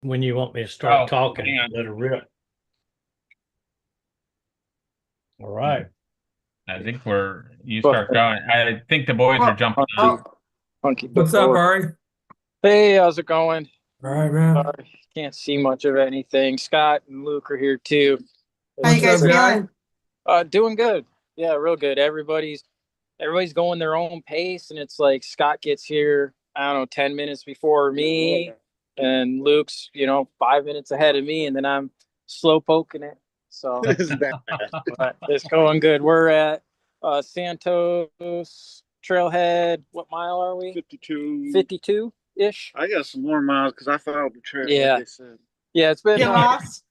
when you want me to start talking. hang on. Let it rip. All right. I think you start going. I think the boys are jumping on. Funky What's up, board. Ari? Hey, how's it going? All right, man. Can't see much of anything. Scott and Luke are here too. How you What's guys up, guy? feeling? Doing good. Yeah, real good. Everybody's going their own pace, and it's like Scott gets here, I don't know, 10 minutes before me, and Luke's, 5 minutes ahead of me, and then I'm slow poking it. So but it's going good. We're at Santos Trailhead. What mile are we? 52. 52-ish. I got some more miles because I followed the trail. Yeah. Like they said. Yeah, it's been You lost?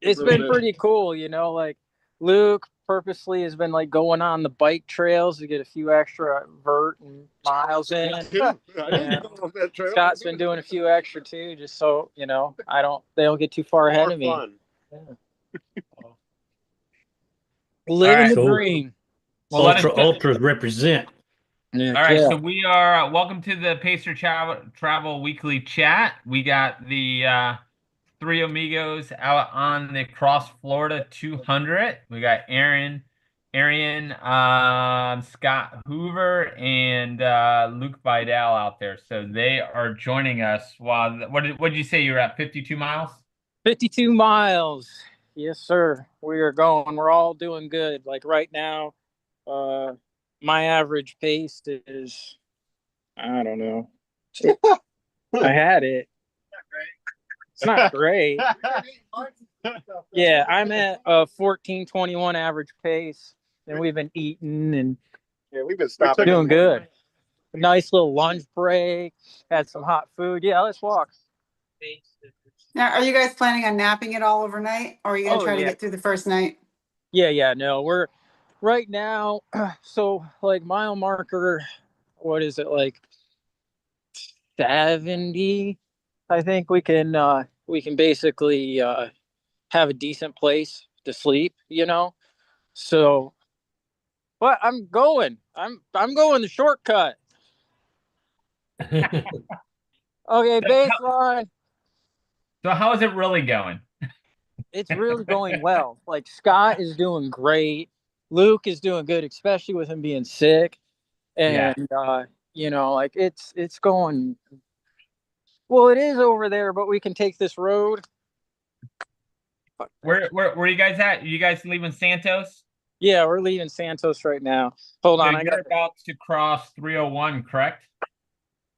it's Really been good. pretty cool, like Luke purposely has been like going on the bike trails to get a few extra vert and miles in. I didn't go off that trail. Scott's been doing a few extra too, just so they don't get too far ahead of me. Fun. Living the Cool. dream. Well, let us Ultras represent. Yeah, All right, so we are welcome to the Pacer Travel Weekly Chat. We got the three amigos out on the Cross Florida 200. We got Arian, Scott Hoover, and Luke Vidal out there. So they are joining us. While what did you say you were at 52 miles? 52 miles. Yes, sir. We are going. We're all doing good. Like right now, my average pace is, I don't know. I had it. It's not great. Yeah, I'm at a 14:21 average pace, and we've been eating and We've been stopping. doing good. A nice little lunch break. Had some hot food. Yeah, let's walk. Now, are you guys planning on napping it all overnight, or are you gonna try to get through the first night? Yeah. No, we're right now. So like mile marker, what is it like 70? I think we can basically have a decent place to sleep. So, but I'm going the shortcut. Okay, baseline. So how is it really going? It's really going well. Like Scott is doing great. Luke is doing good, especially with him being sick. And like it's going well. It is over there, but we can take this road. Where you guys at? You guys leaving Santos? Yeah, we're leaving Santos right now. Hold on, You're about to cross 301, correct?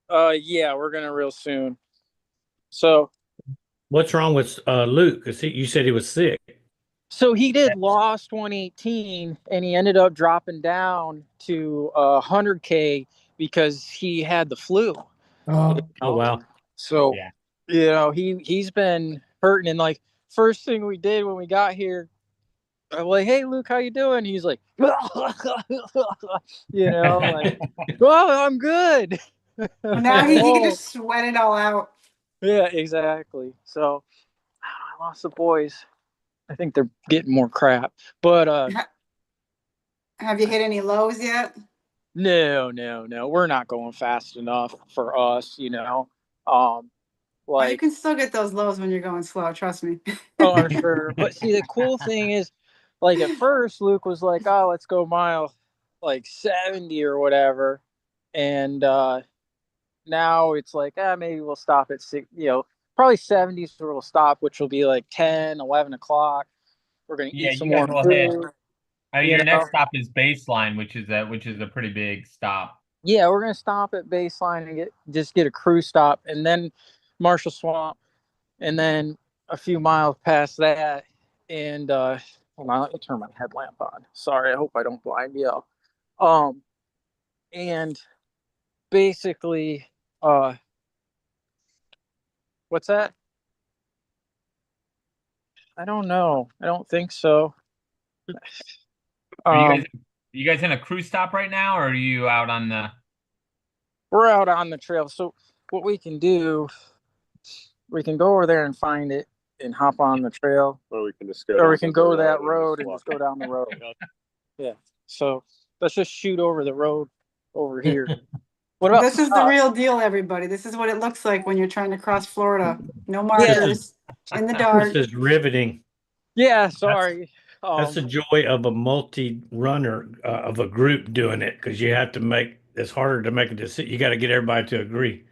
Yeah, we're gonna real soon. So What's wrong with Luke? Because you said he was sick. So he did Lost 118, and he ended up dropping down to 100K because he had the flu. Oh wow. So he's been hurting, and like first thing we did when we got here, I'm like, "Hey Luke, how you doing?" He's like, like, "Well, I'm good." Now he can just sweat it all out. Yeah, exactly. So I lost the boys. I think they're getting more crap. But have you hit any lows yet? No. We're not going fast enough for us, Well, you can still get those lows when you're going slow, trust me. Oh, I'm sure. But see, the cool thing is, like at first Luke was like, "Oh, let's go mile like 70 or whatever." And now it's like, maybe we'll stop at 6, probably 70s where we'll stop, which will be like 10, 11 o'clock. We're gonna eat some more food. Your next stop is Baseline, which is a pretty big stop. Yeah, we're gonna stop at Baseline and get a crew stop, and then Marshall Swamp, and then a few miles past that. And hold on, let me turn my headlamp on. Sorry, I hope I don't blind you. And basically, what's that? I don't know. I don't think so. Are you guys in a crew stop right now, or are you out on the? We're out on the trail. So what we can do, we can go over there and find it and hop on the trail, or we can just go that road and just go down the road. Yeah. So let's just shoot over the road over here. What about This is the Scott? real deal, everybody. This is what it looks like when you're trying to cross Florida. No Yeah. markers in the This dark. is riveting. Yeah, sorry. That's the joy of a multi-runner of a group doing it, because you have to make it's harder to make a decision. You got to get everybody to agree.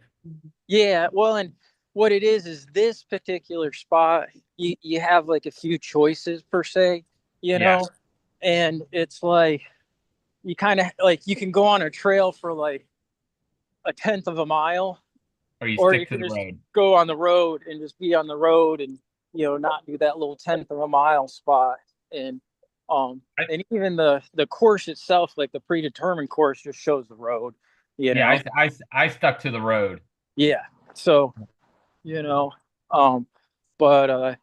Yeah, well, and what it is this particular spot, you have like a few choices per se, you know, and it's like you kind of like you can go on a trail for like a tenth of a mile, Or you or stick you to can the just road. go on the road and just be on the road and not do that little tenth of a mile spot. And and even the course itself, like the predetermined course, just shows the road. Yeah, I stuck to the road. Yeah. So, but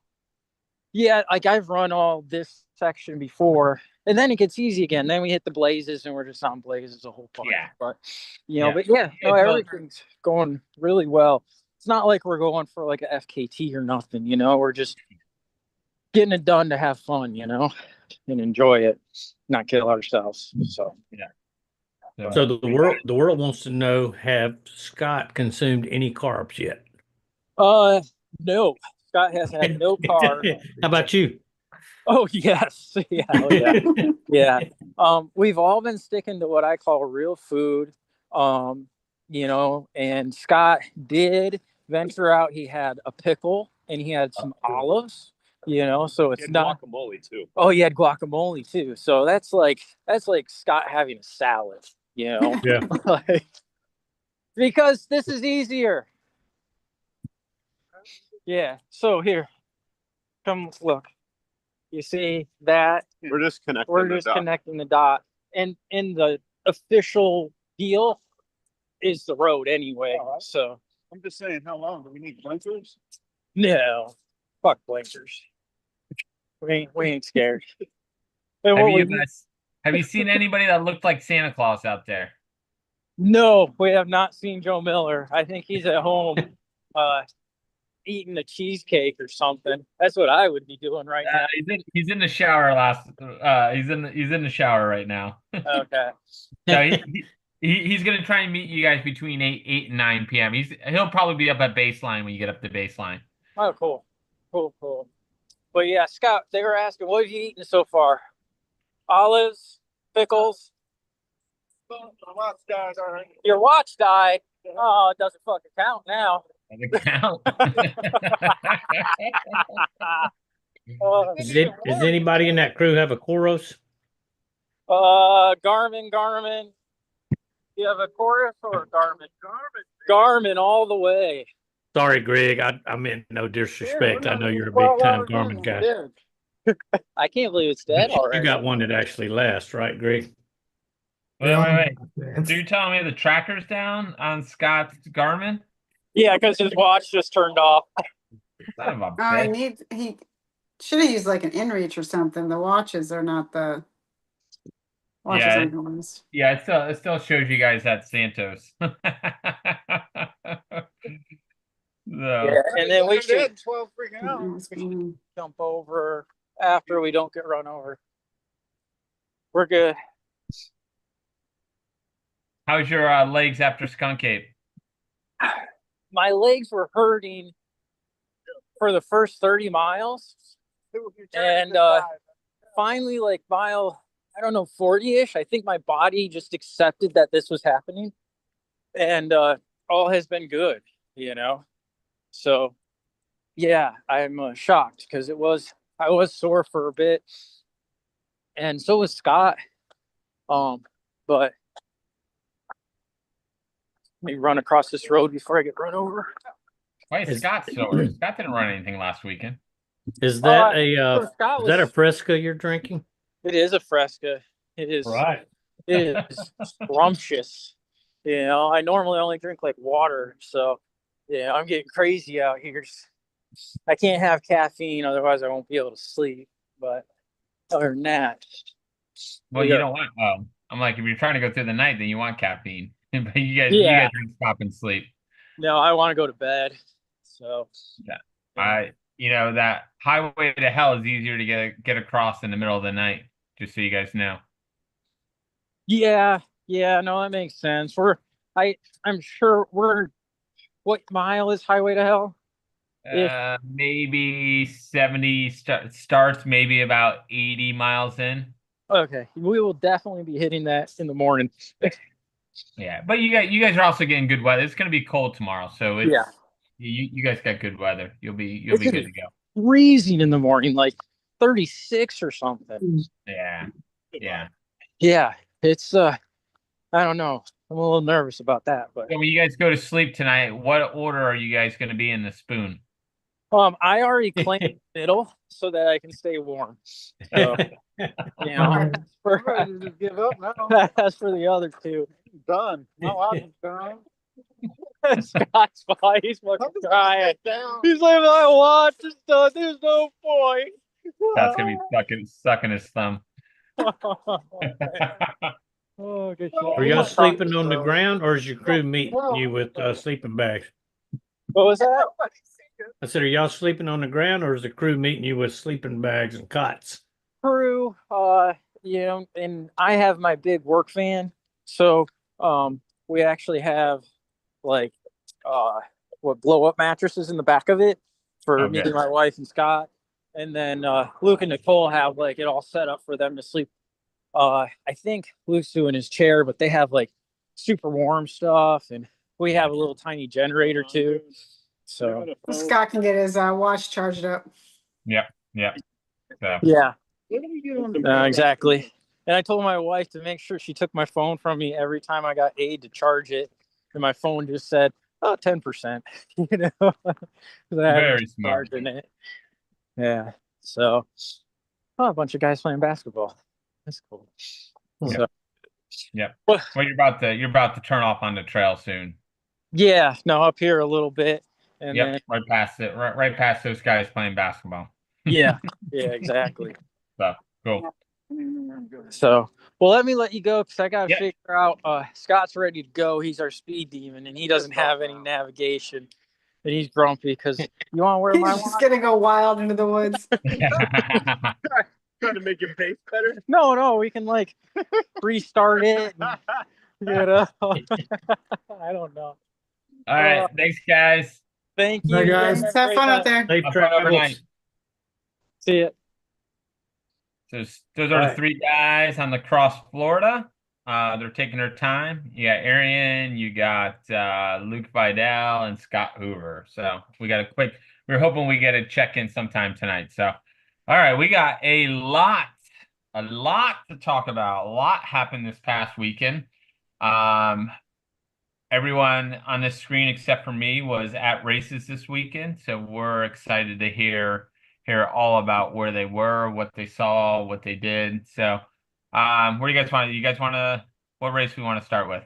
yeah, like I've run all this section before, and then it gets easy again. Then we hit the blazes, and we're just on blazes the whole time. Yeah. But Yeah. but yeah, no, It's everything's going really well. It's not like we're going for like a FKT or nothing. We're just getting it done to have fun, and enjoy it, not kill ourselves. So yeah. So the world wants to know: have Scott consumed any carbs yet? No, Scott has had no car. How about you? Oh yes, yeah, oh, yeah, yeah. We've all been sticking to what I call real food. And Scott did venture out. He had a pickle and he had some olives. So it's not guacamole too. Oh, he had guacamole too. So that's like Scott having a salad. Yeah. Like, because this is easier. Yeah. So here, come look. You see that? We're just connecting. We're just connecting the dot. And the official deal is the road anyway. Right. So I'm just saying, how long do we need blinkers? no, fuck blinkers. We ain't scared. And Have you seen anybody that looked like Santa Claus out there? No, we have not seen Joe Miller. I think he's at home eating a cheesecake or something. That's what I would be doing right now. He's in the shower he's in the shower right now. Okay. So he's gonna try and meet you guys between 8 and 9 p.m. He'll probably be up at baseline when you get up to baseline. Oh, cool. But yeah, Scott, they were asking, what have you eaten so far? Olives, pickles. My watch died already. Your watch died. Oh, it doesn't fucking count now. Doesn't count. Does anybody in that crew have a Koros? Garmin. You have a Chorus or a Garmin? Garmin all the way. Sorry, Greg. I meant no disrespect. I know you're a big time Garmin guy. I can't believe it's dead already. You got one that actually lasts, right, Greg? Wait. So you're telling me the tracker's down on Scott's Garmin? Yeah, because his watch just turned off. Son of a Oh, bitch. he should have used like an inReach or something. The watches are not the watches Yeah. aren't the ones. Yeah, it still shows you guys at Santos. So. Yeah, and then we should 12 freaking hours. jump over after we don't get run over. We're good. How's your legs after Skunk Ape? My legs were hurting for the first 30 miles. And finally, like mile, I don't know, 40-ish, I think my body just accepted that this was happening. And all has been good, So, yeah, I'm shocked because I was sore for a bit. And so was Scott. But let me run across this road before I get run over. Why is Scott sore? Scott didn't run anything last weekend. Is that Scott is that a Fresca you're drinking? It is a Fresca. It is. Right. It is scrumptious. I normally only drink like water, so yeah, I'm getting crazy out here. I can't have caffeine, otherwise I won't be able to sleep. But other than that, Well, you don't want. I'm like, if you're trying to go through the night, then you want caffeine. But you guys don't stop and sleep. No, I want to go to bed. So yeah, that highway to hell is easier to get across in the middle of the night. Just so you guys know. Yeah, no, that makes sense. I'm sure what mile is Highway to Hell? Maybe 70 starts, maybe about 80 miles in. Okay, we will definitely be hitting that in the morning. Yeah, but you guys are also getting good weather. It's going to be cold tomorrow, so it's Yeah. you guys got good weather. You'll be It's good to go. freezing in the morning, like 36 or something. Yeah. Yeah. Yeah, it's I don't know. I'm a little nervous about that, but So when you guys go to sleep tonight, what order are you guys going to be in the spoon? I already claimed the middle so that I can stay warm. So, you know, I'm ready to just give up now. as for the other two, Done. My life is done. Scott's fine. He's fucking crying. Down. He's like, my watch is done. There's no point. That's gonna be sucking his thumb. Oh, good Are y'all sleeping on the ground, or is your crew meeting you with sleeping bags? What was that? I said, are y'all sleeping on the ground, or is the crew meeting you with sleeping bags and cots? Crew, you know, and I have my big work van, so we actually have like what blow up mattresses in the back of it for me and my wife and Scott, and then Luke and Nicole have like it all set up for them to sleep. I think Luke's doing his chair, but they have like super warm stuff, and we have a little tiny generator too. So Scott can get his watch charged up. Yep. So. Yeah, exactly. And I told my wife to make sure she took my phone from me every time I got aid to charge it, and my phone just said, "Oh, 10%." You know, Very smart. in it. Yeah. So, a bunch of guys playing basketball. That's cool. Yeah. So, yeah. Well, you're about to turn off on the trail soon. Yeah. No, up here a little bit, and Yep. then Right past it. Right past those guys playing basketball. yeah, exactly. So cool. So, well, let me let you go because I got to Yep. figure out. Scott's ready to go. He's our speed demon, and he doesn't have any navigation, and he's grumpy because you want to wear my He's just watch? gonna go wild into the woods. Trying to make your pace better. No, we can like restart it. And, you know, I don't know. All right. Thanks, guys. Thank you, Bye, guys. Have fun out there. Safe Have fun overnight. travels. See you. So those are the three guys on the Cross Florida. They're taking their time. You got Arian, you got Luke Vidal, and Scott Hoover. So we're hoping we get a check-in sometime tonight. So, all right, we got a lot to talk about. A lot happened this past weekend. Everyone on this screen except for me was at races this weekend. So we're excited to hear all about where they were, what they saw, what they did. So, where do you guys want to? What race we want to start with?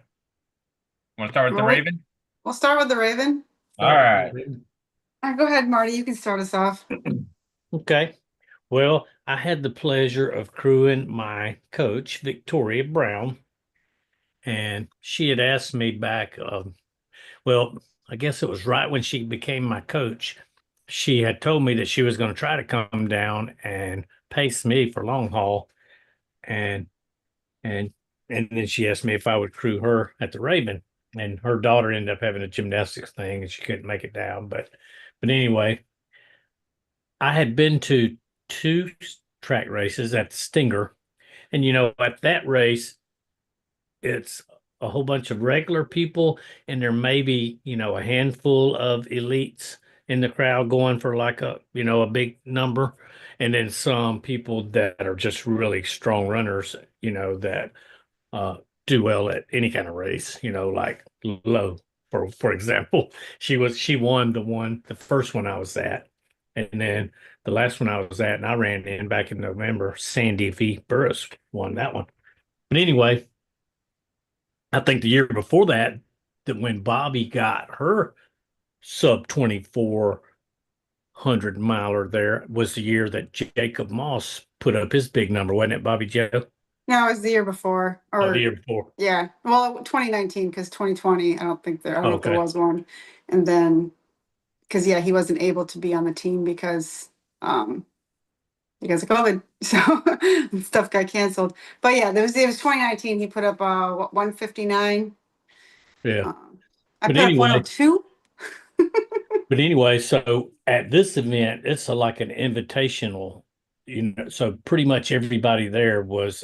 Want to start with the Raven? We'll start with the Raven. All right. Go ahead, Marty. You can start us off. Okay. Well, I had the pleasure of crewing my coach, Victoria Brown, and she had asked me back, well, I guess it was right when she became my coach. She had told me that she was going to try to come down and pace me for long haul, and then she asked me if I would crew her at the Raven. And her daughter ended up having a gymnastics thing, and she couldn't make it down. But anyway, I had been to 2 track races at the Stinger, and at that race, it's a whole bunch of regular people, and there may be a handful of elites in the crowd going for like a big number, and then some people that are just really strong runners that do well at any kind of race, like low, for example. She won the first one I was at, and then the last one I was at, and I ran in back in November, Sandy V. Burris won that one. But anyway, I think the year before that when Bobby got her sub 2400 miler there was the year that Jacob Moss put up his big number, wasn't it, Bobby Joe? No, it was the year before. Or the year before. Yeah. Well, 2019, because 2020, I don't know if there was one. And then, because he wasn't able to be on the team because of COVID, so stuff got canceled. But yeah, it was 2019. He put up 159, Yeah. I But put up anyway, 102. so at this event, it's like an invitational, so pretty much everybody there was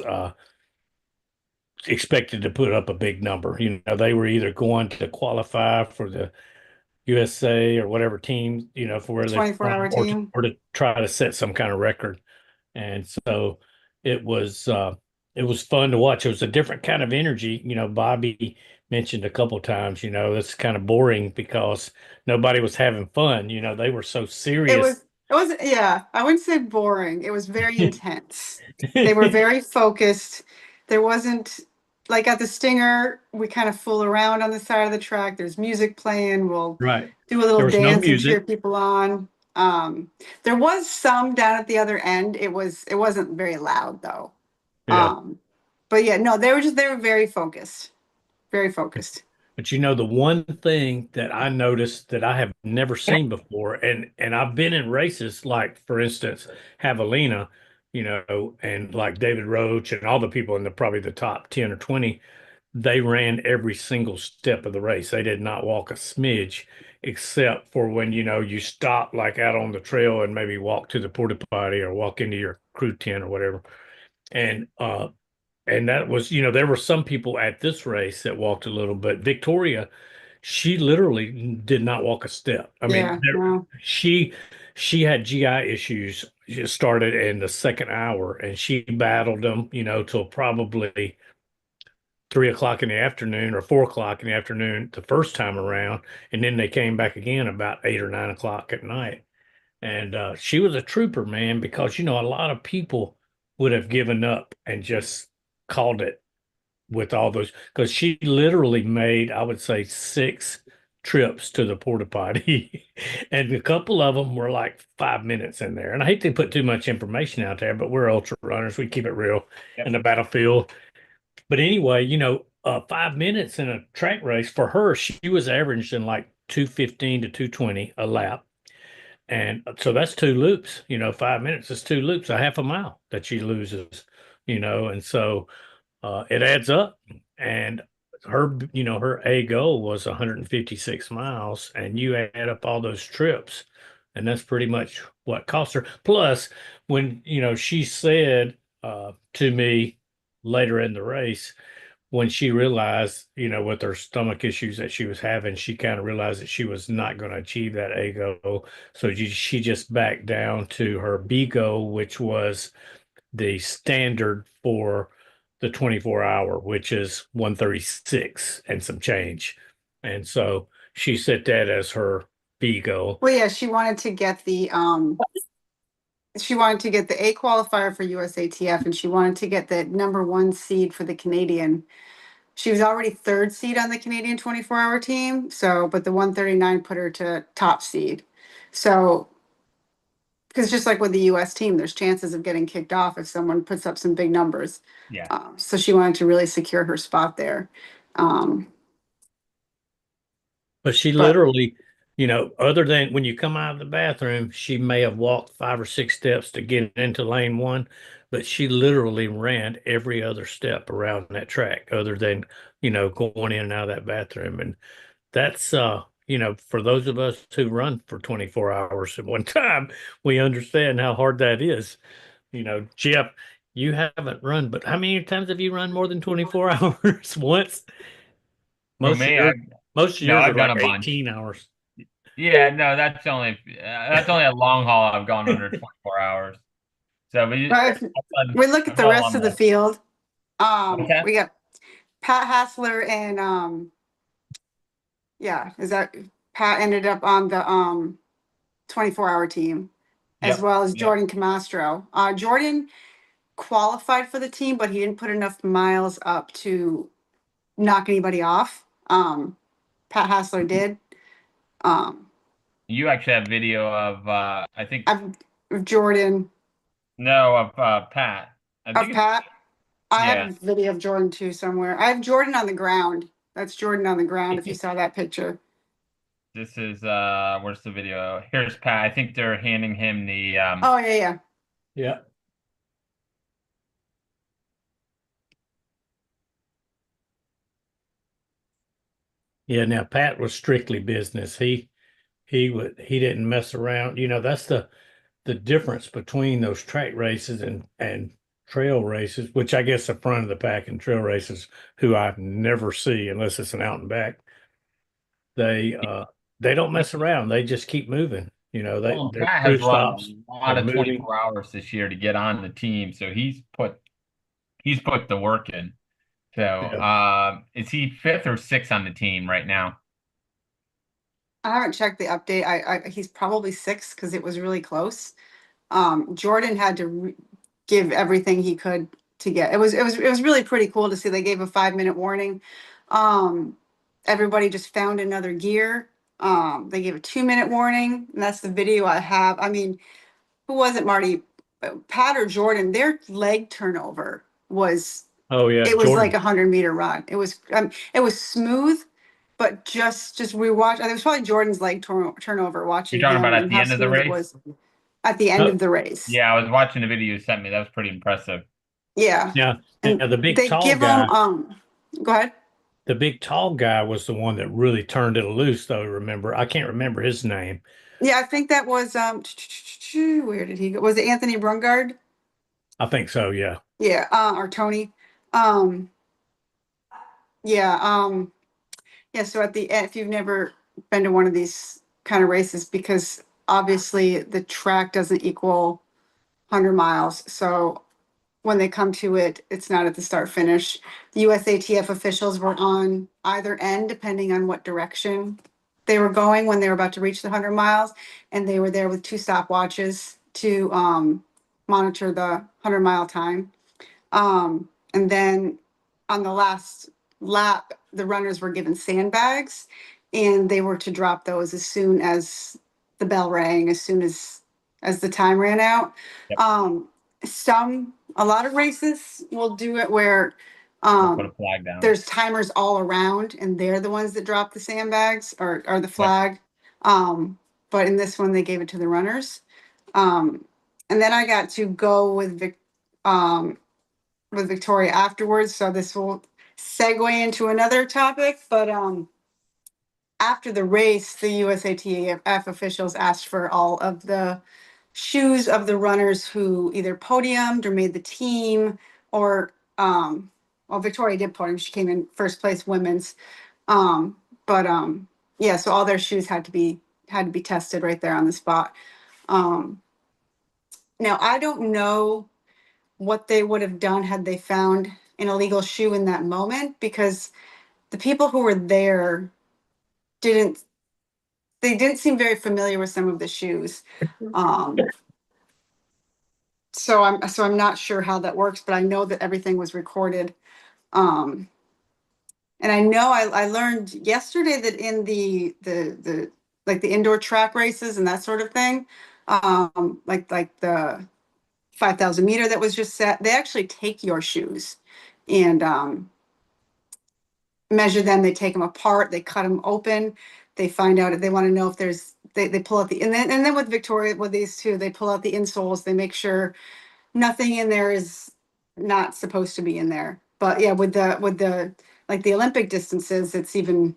expected to put up a big number. They were either going to qualify for the USA or whatever team, for where they're 24-hour from, team. or to try to set some kind of record. And so it was it was fun to watch. It was a different kind of energy. Bobby mentioned a couple times, it's kind of boring because nobody was having fun. They were so serious. It was, yeah, I wouldn't say boring. It was very intense. They were very focused. There wasn't, like at the Stinger, we kind of fool around on the side of the track. There's music playing. We'll Right. do a little There was no dance and cheer music. people on. There was some down at the other end. It wasn't very loud though. Yeah. But yeah, no, they were very focused. Very focused. But the one thing that I noticed that I have never seen before, and I've been in races like, for instance, Javelina, and like David Roach and all the people in probably the top 10 or 20, they ran every single step of the race. They did not walk a smidge, except for when, you stop like out on the trail and maybe walk to the porta potty or walk into your crew tent or whatever. And that was, there were some people at this race that walked a little, but Victoria, she literally did not walk a step. I mean, Yeah, no. she had GI issues. She started in the second hour, and she battled them, till probably 3 o'clock in the afternoon or 4 o'clock in the afternoon the first time around, and then they came back again about 8 or 9 o'clock at night. And she was a trooper, man, because a lot of people would have given up and just called it with all those, because she literally made, I would say, 6 trips to the porta potty, and a couple of them were like 5 minutes in there. And I hate to put too much information out there, but we're ultra runners. We keep it real in the battlefield. But anyway, 5 minutes in a track race for her, she was averaging like 215 to 220 a lap. And so that's 2 loops, 5 minutes is 2 loops, a half a mile that she loses, and so it adds up. And her A goal was 156 miles, and you add up all those trips, and that's pretty much what cost her. Plus, when, she said to me later in the race, when she realized, with her stomach issues that she was having, she kind of realized that she was not going to achieve that A goal. So she just backed down to her B goal, which was the standard for the 24-hour, which is 136 and some change. And so she set that as her B goal. Well, yeah, she wanted to get the A qualifier for USATF, and she wanted to get the #1 seed for the Canadian. She was already 3rd seed on the Canadian 24-hour team, but the 139 put her to top seed. So, because just like with the US team, there's chances of getting kicked off if someone puts up some big numbers. Yeah. So she wanted to really secure her spot there. But she literally, other than when you come out of the bathroom, she may have walked 5 or 6 steps to get into lane 1, but she literally ran every other step around that track other than, going in and out of that bathroom. And that's, for those of us who run for 24 hours at one time, we understand how hard that is. Jeff, you haven't run, but how many times have you run more than 24 hours? Once? For me, Most of no, yours I've are done like a bunch. 18 hours. Yeah, no, that's only a long haul I've gone under 24 hours. So we look at the rest of the field. We got Pat Hassler and is that Pat ended up on the 24-hour team, as well as Jordan Camastro. Jordan qualified for the team, but he didn't put enough miles up to knock anybody off. Pat Hassler did. You actually have video of I think of Jordan. No, of Pat. Pat. I have a video of Jordan too somewhere. I have Jordan on the ground. That's Jordan on the ground. If you saw that picture. This is where's the video? Here's Pat. I think they're handing him the Oh yeah. Yeah. Yeah, now Pat was strictly business. He didn't mess around. That's the difference between those track races and trail races, which I guess the front of the pack and trail races, who I never see unless it's an out and back. They don't mess around. They just keep moving. Well, Their Pat crew has run stops a lot are of moving. 24 hours this year to get on the team, so he's put the work in. So, Yeah. is he fifth or sixth on the team right now? I haven't checked the update. He's probably six because it was really close. Jordan had to give everything he could to get. It was really pretty cool to see. They gave a 5-minute warning. Everybody just found another gear. They gave a 2-minute warning, and that's the video I have. I mean, who was it, Marty? Pat or Jordan? Their leg turnover was. Oh yeah, It was like Jordan. 100-meter run. It was smooth, but just we watched. I think it was probably Jordan's leg turnover. You're Watching talking about him at and the how end of the smooth it race? was at the end Oh, of the race. Yeah, I was watching the video you sent me. That was pretty impressive. Yeah. yeah. And Now the big they tall give them. guy, Go ahead. the big tall guy was the one that really turned it loose, though. Remember, I can't remember his name. Yeah, I think that was where did he go? Was it Anthony Brungard? I think so. Yeah. Yeah, or Tony. Um, yeah, yeah. So at the end, if you've never been to one of these kind of races, because obviously the track doesn't equal 100 miles, so when they come to it, it's not at the start finish. The USATF officials were on either end, depending on what direction they were going when they were about to reach the 100 miles, and they were there with 2 stopwatches to monitor the 100-mile time. And then on the last lap, the runners were given sandbags, and they were to drop those as soon as the bell rang, as soon as the time ran out. Yep. A lot of races will do it where We'll put a flag down. there's timers all around, and they're the ones that drop the sandbags or the flag. But in this one, they gave it to the runners. And then I got to go with Victoria afterwards, so this will segue into another topic. But after the race, the USATF officials asked for all of the shoes of the runners who either podiumed or made the team, or well, Victoria did podium. She came in first place women's. But yeah, so all their shoes had to be tested right there on the spot. Now I don't know what they would have done had they found an illegal shoe in that moment, because the people who were there didn't seem very familiar with some of the shoes. So I'm not sure how that works, but I know that everything was recorded. And I know I learned yesterday that in the like the indoor track races and that sort of thing, like the 5,000 meter that was just set, they actually take your shoes and measure them. They take them apart, they cut them open, they find out if they want to know if there's they pull out the, and then with Victoria, with these two, they pull out the insoles, they make sure nothing in there is not supposed to be in there. But yeah, with the like the Olympic distances, it's even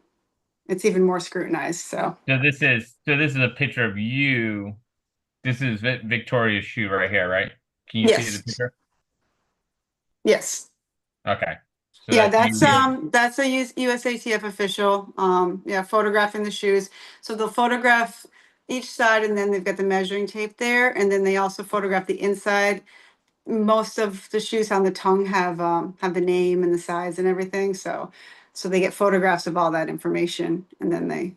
more scrutinized. So this is a picture of you. This is Victoria's shoe right here, right? Can you see the yes, picture? yes. Okay. So Yeah, that's that's a USATF official. Yeah, photographing the shoes. So they'll photograph each side, and then they've got the measuring tape there, and then they also photograph the inside. Most of the shoes on the tongue have the name and the size and everything. So they get photographs of all that information, and then they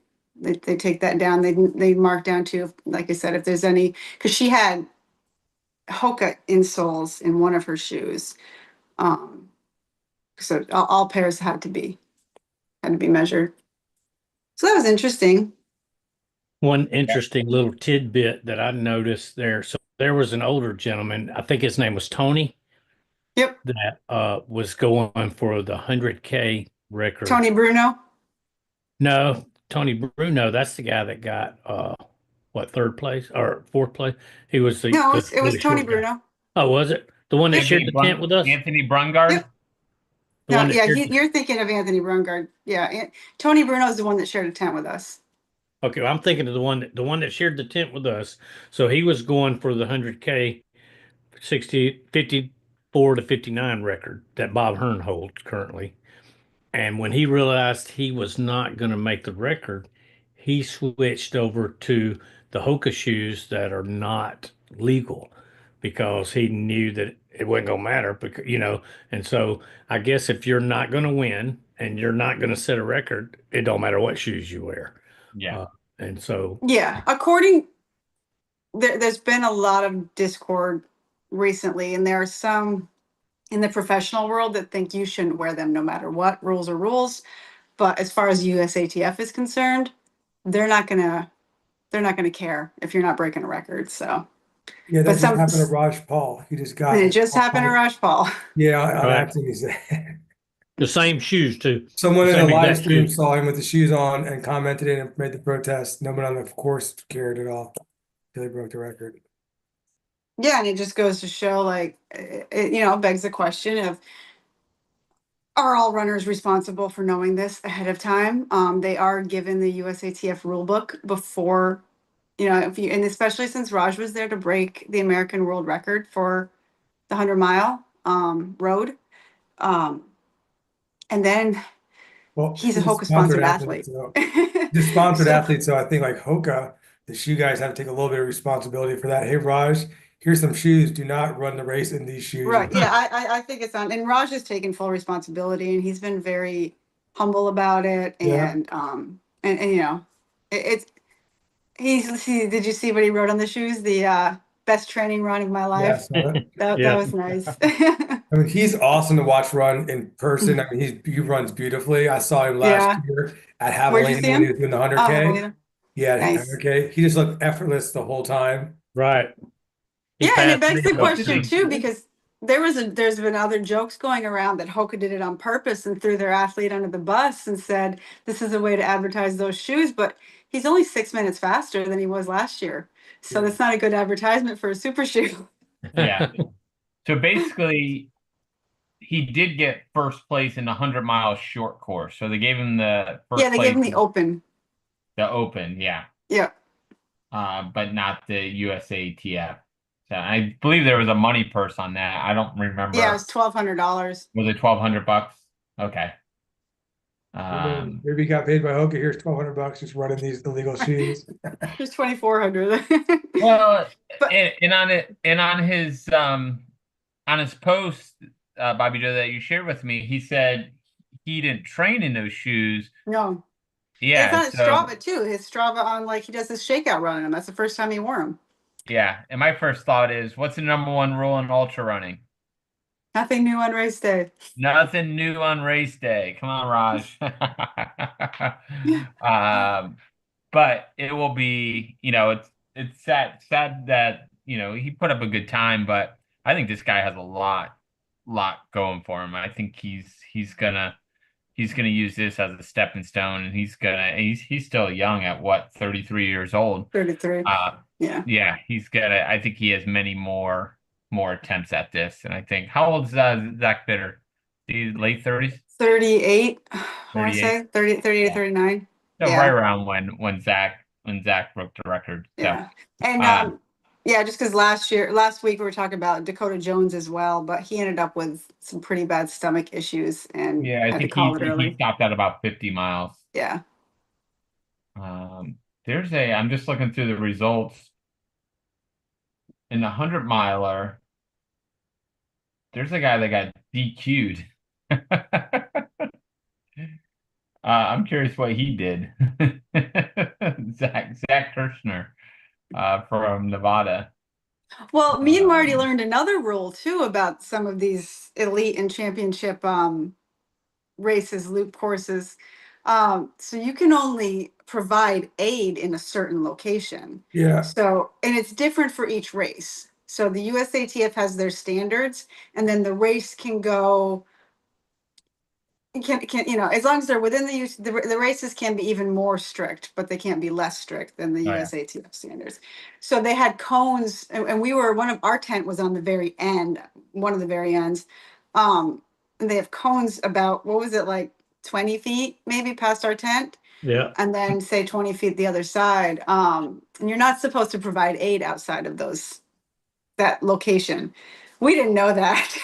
take that down. They mark down too, like I said, if there's any, because she had Hoka insoles in one of her shoes. So all pairs had to be measured. So that was interesting. One interesting little tidbit that I noticed there. So there was an older gentleman, I think his name was Tony, Yep. that was going for the 100K record. Tony Bruno. No, Tony Bruno, that's the guy that got what, third place or fourth place? He was No, it was really Tony short guy. Bruno. Oh, was it? The one that shared Anthony the tent with us? Anthony Brungard. Yep. No, that yeah, shared you're thinking of Anthony Brungard. Yeah, Tony Bruno is the one that shared a tent with us. okay, I'm thinking of the one that shared the tent with us. So he was going for the 100K 54 to 59 record that Bob Hearn holds currently. And when he realized he was not going to make the record, he switched over to the Hoka shoes that are not legal because he knew that it wasn't going to matter because, and so I guess if you're not going to win and you're not going to set a record, it don't matter what shoes you wear. Yeah. And so, Yeah, there's been a lot of discord recently, and there are some in the professional world that think you shouldn't wear them no matter what. Rules are rules. But as far as USATF is concerned, they're not gonna care if you're not breaking a record. So, Yeah, but that just happened to Raj Paul. He just got it just happened to Raj Paul. Yeah, on right. accident. He said. The same shoes too. Someone The in the same live exact stream shoes. saw him with the shoes on and commented it and made the protest. No one on the course cared at all until he broke the record. Yeah, and it just goes to show, like, it begs the question of, are all runners responsible for knowing this ahead of time? They are given the USATF rule book before, and especially since Raj was there to break the American world record for the 100-mile road. And then Well, he's a Hoka sponsored athlete. So, the sponsored athlete. So I think like Hoka, the shoe guys have to take a little bit of responsibility for that. Hey, Raj, here's some shoes. Do not run the race in these shoes. Right. Yeah, I think it's on. And Raj has taken full responsibility, and he's been very humble about it. And it's did you see what he wrote on the shoes? The best training run of my life. That was nice. I mean, he's awesome to watch run in person. I mean, he runs beautifully. I saw him last year at Haviland when he was doing the 100K. Yeah, nice. 100K. He just looked effortless the whole time. Right. And it begs the question too, because there's been other jokes going around that Hoka did it on purpose and threw their athlete under the bus and said this is a way to advertise those shoes, but he's only 6 minutes faster than he was last year. So that's not a good advertisement for a super shoe. Yeah. So basically, he did get first place in the 100-mile short course. So they gave him the first Yeah, they gave him the open. The open, yeah. Yeah. But not the USATF. So I believe there was a money purse on that. I don't remember. Yeah, it was $1,200. Was it $1,200? Okay. Maybe he got paid by Hoka. Here's $1,200 just running these illegal shoes. Here's $2,400. Well, and on his post, Bobby Joe, that you shared with me, he said he didn't train in those shoes. No. Yeah. It's on his Strava too. His Strava on, like, he does this shakeout run in them. That's the first time he wore them. Yeah. And my first thought is, what's the #1 rule in ultra running? Nothing new on race day. Nothing new on race day. Come on, Raj. But it will be, it's sad that, he put up a good time, but I think this guy has a lot going for him. I think he's gonna use this as a stepping stone, and he's still young at what, 33 years old. 33. Yeah, I think he has many more attempts at this. And I think, how old is Zach Bitter? He's late 30s? 38. I want to say 38, 39. So right around when Zach broke the record. So, yeah. And just because last week we were talking about Dakota Jones as well, but he ended up with some pretty bad stomach issues and I think he stopped at about 50 miles. Yeah. I'm just looking through the results. In the 100-miler, there's a guy that got DQ'd. I'm curious what he did. Zach Kirshner from Nevada. Well, me and Marty learned another rule too about some of these elite and championship races, loop courses. So you can only provide aid in a certain location. Yeah. So, and it's different for each race. So the USATF has their standards, and then the race can go. As long as they're within the races can be even more strict, but they can't be less strict than the USATF standards. So they had cones, and we were, one of our tent was on the very end, one of the very ends. and they have cones about, what was it, like 20 feet maybe past our tent, Yeah. and then say 20 feet the other side. And you're not supposed to provide aid outside of that location. We didn't know that.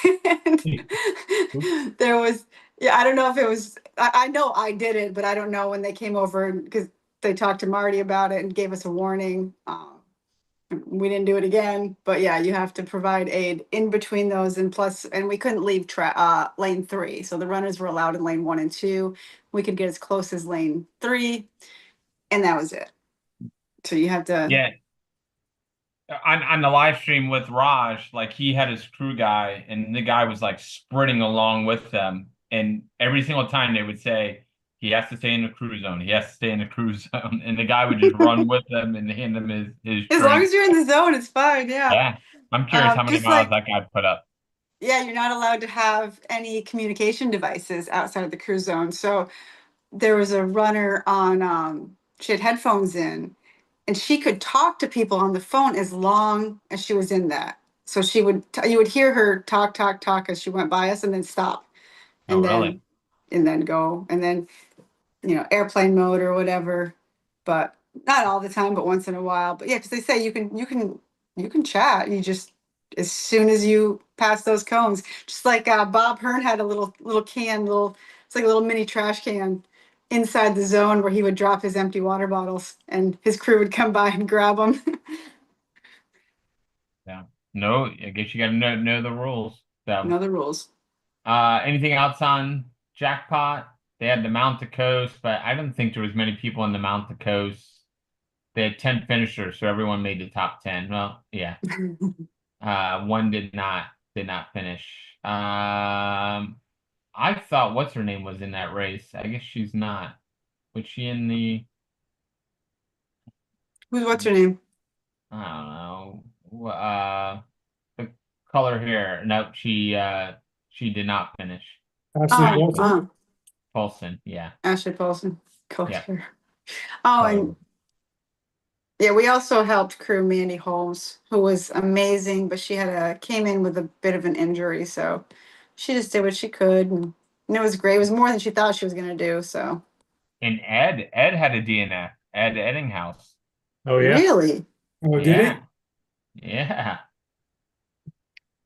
And there was, yeah, I don't know if it was, I know I did it, but I don't know when they came over, because they talked to Marty about it and gave us a warning. We didn't do it again, but yeah, you have to provide aid in between those, and plus, and we couldn't leave lane 3, so the runners were allowed in lane 1 and 2. We could get as close as lane 3, and that was it. So you have to, Yeah. On the live stream with Raj, like he had his crew guy, and the guy was like sprinting along with them, and every single time they would say he has to stay in the crew zone, he has to stay in the crew zone, and the guy would just run with them and hand him his as long drink. as you're in the zone, it's fine. Yeah. Yeah, I'm curious how many Just miles like, that guy put up. yeah, you're not allowed to have any communication devices outside of the crew zone. So there was a runner on, she had headphones in, and she could talk to people on the phone as long as she was in that. So she would, you would hear her talk, talk, talk as she went by us, and then stop, Oh, and really? then go, and then, airplane mode or whatever. But not all the time, but once in a while. But yeah, because they say you can chat. You just, as soon as you pass those cones, just like Bob Hearn had a little can, it's like a little mini trash can inside the zone where he would drop his empty water bottles, and his crew would come by and grab them. Yeah. No, I guess you got to know the rules. So, Know the rules. anything else on Jackpot? They had the Mount the Coast, but I don't think there was many people in the Mount the Coast. They had 10 finishers, so everyone made the top 10. Well, yeah. One did not finish. I thought what's her name was in that race. I guess she's not. Was she in the What's her name? I don't know. The color hair. No, she did not finish. Ashley Wilson? Paulson, yeah. Ashley Paulson. Yeah. Oh, and yeah, we also helped crew Mandy Holmes, who was amazing, but she came in with a bit of an injury, so she just did what she could, and it was great. It was more than she thought she was gonna do. So. And Ed had a DNF. Ed Eddinghaus. Oh yeah. Really? Oh, did Yeah. he? Yeah.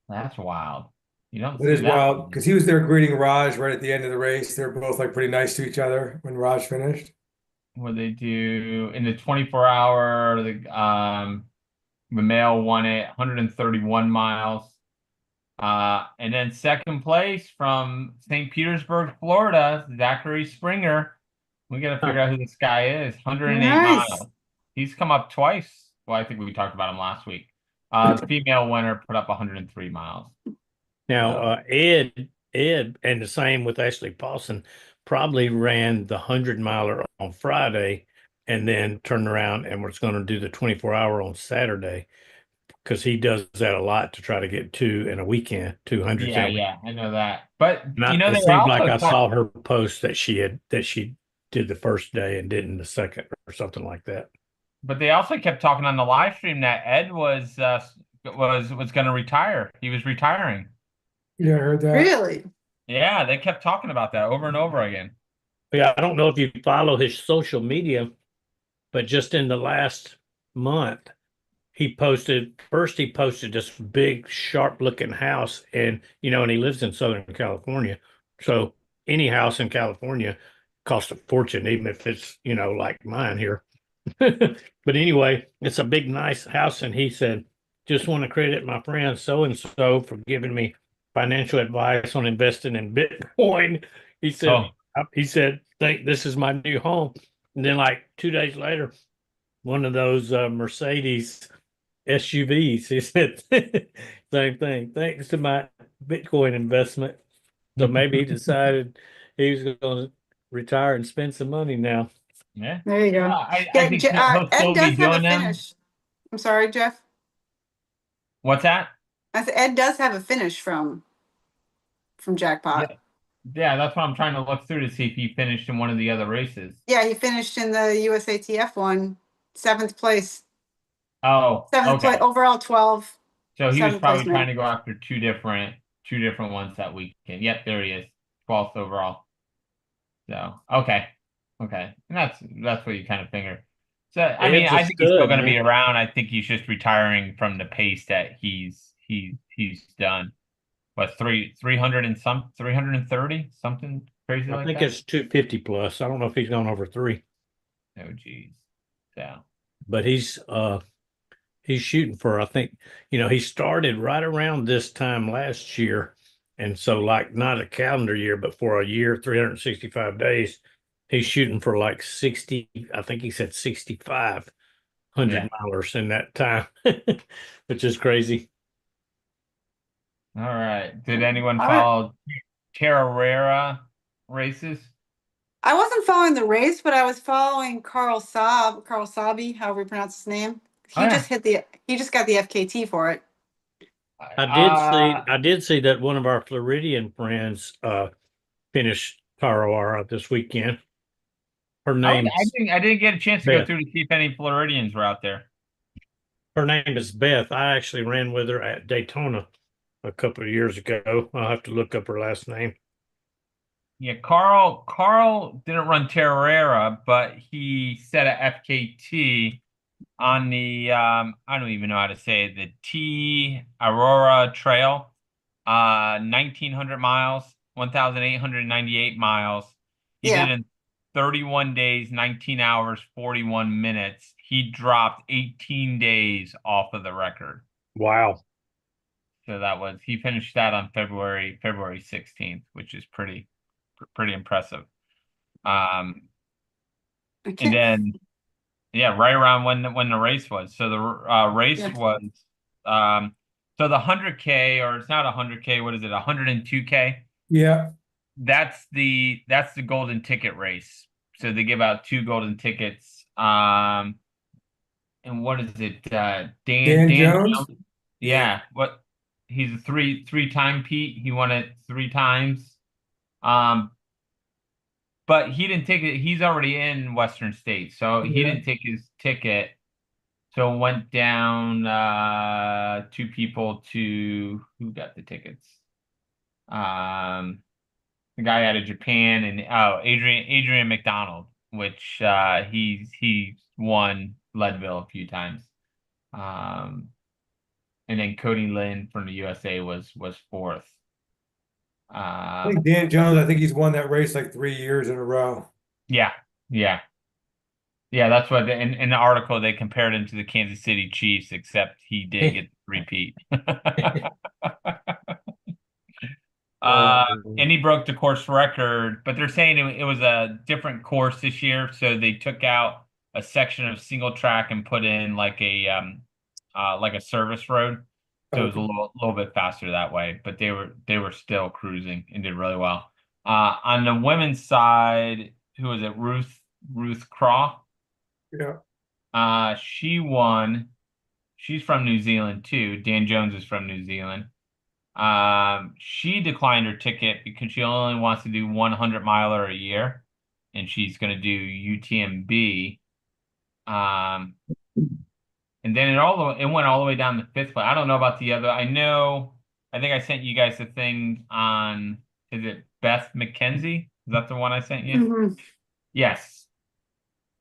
That's wild. You don't It see is that. wild because he was there greeting Raj right at the end of the race. They're both like pretty nice to each other when Raj finished. What they do in the 24-hour, the male won it 131 miles. And then second place from St. Petersburg, Florida, Zachary Springer. We got to figure out who this guy is. 108 Nice. miles. He's come up twice. Well, I think we talked about him last week. The female winner put up 103 miles. Now, Ed, and the same with Ashley Paulson, probably ran the 100-miler on Friday and then turned around and was going to do the 24-hour on Saturday, because he does that a lot to try to get 2 in a weekend, 200s. Yeah, I know that. But it they seemed like I saw her post that she did the first day and didn't the second or something like that. But they also kept talking on the live stream that Ed was going to retire. He was retiring. Yeah, I heard that. Really? Yeah, they kept talking about that over and over again. Yeah, I don't know if you follow his social media, but just in the last month, he posted this big, sharp-looking house, and and he lives in Southern California. So any house in California costs a fortune, even if it's, like mine here. But anyway, it's a big, nice house, and he said, just want to credit my friend so-and-so for giving me financial advice on investing in Bitcoin. He said, think this is my new home. And then like 2 days later, one of those Mercedes SUVs, he said, same thing, thanks to my Bitcoin investment. So maybe he decided he was going to retire and spend some money now. Yeah. There you go. I think he'll still Ed does be have a doing them. finish. I'm sorry, Jeff. What's that? I said Ed does have a finish from Jackpot. Yeah, that's what I'm trying to look through to see if he finished in one of the other races. Yeah, he finished in the USATF one, 7th place. Oh, 7th place overall, 12. So he was 7th probably place, trying to go after two different two different ones that weekend. Yep, there he is, 12th overall. So okay, and that's what you kind of figure. So I mean, Ed's a I think he's still stud, going to man. be around. I think he's just retiring from the pace that he's done. What 300 and 330 something crazy I like think that. it's 250 plus. I don't know if he's gone over 3, Oh geez, so but he's shooting for, I think, he started right around this time last year. And so, like, not a calendar year, but for a year, 365 days, he's shooting for like 60, I think he said 6,500 yeah. milers in that time, which is crazy. All right. Did anyone All right. follow Terrera races? I wasn't following the race, but I was following Carl Sabi, however you pronounce his name. Oh yeah. He just got the FKT for it. I did see that one of our Floridian friends finished Tarawara this weekend. Her name's I didn't get a chance to go Beth. through to see if any Floridians were out there. Her name is Beth. I actually ran with her at Daytona a couple of years ago. I'll have to look up her last name. Yeah, Carl didn't run Terrera, but he set a FKT on the I don't even know how to say it, the T Aurora Trail, 1900 miles, 1898 miles. He did Yeah. it in 31 days, 19 hours, 41 minutes. He dropped 18 days off of the record. Wow. So he finished that on February 16th, which is pretty impressive. And then yeah, right around when the race was. So the race Yeah. was so the 100K, or it's not 100K, what is it? 102K? Yeah. That's the golden ticket race. So they give out 2 golden tickets. And what is it? Dan Jones. Jones? Yeah, what he's a three-time Pete. He won it 3 times. But he didn't take it. He's already in Western States, so he Yeah. didn't take his ticket. So it went down 2 people to who got the tickets. The guy out of Japan, and Adrian McDonald, which he's won Leadville a few times. And then Cody Lynn from the USA was 4th. I think Dan Jones, I think he's won that race like 3 years in a row. Yeah, yeah. Yeah, that's what in the article they compared him to the Kansas City Chiefs, except he did get the repeat. And he broke the course record, but they're saying it was a different course this year, so they took out a section of single track and put in like a service road. So it was a little bit faster that way, but they were still cruising and did really well. On the women's side, who was it? Ruth Craw. Yeah. She won. She's from New Zealand too. Dan Jones is from New Zealand. She declined her ticket because she only wants to do 100 miler a year, and she's going to do UTMB. And then it went all the way down to 5th place. I don't know about the other. I think I sent you guys the thing on, is it Beth McKenzie? Is that the one I sent you? Mm-hmm. Yes.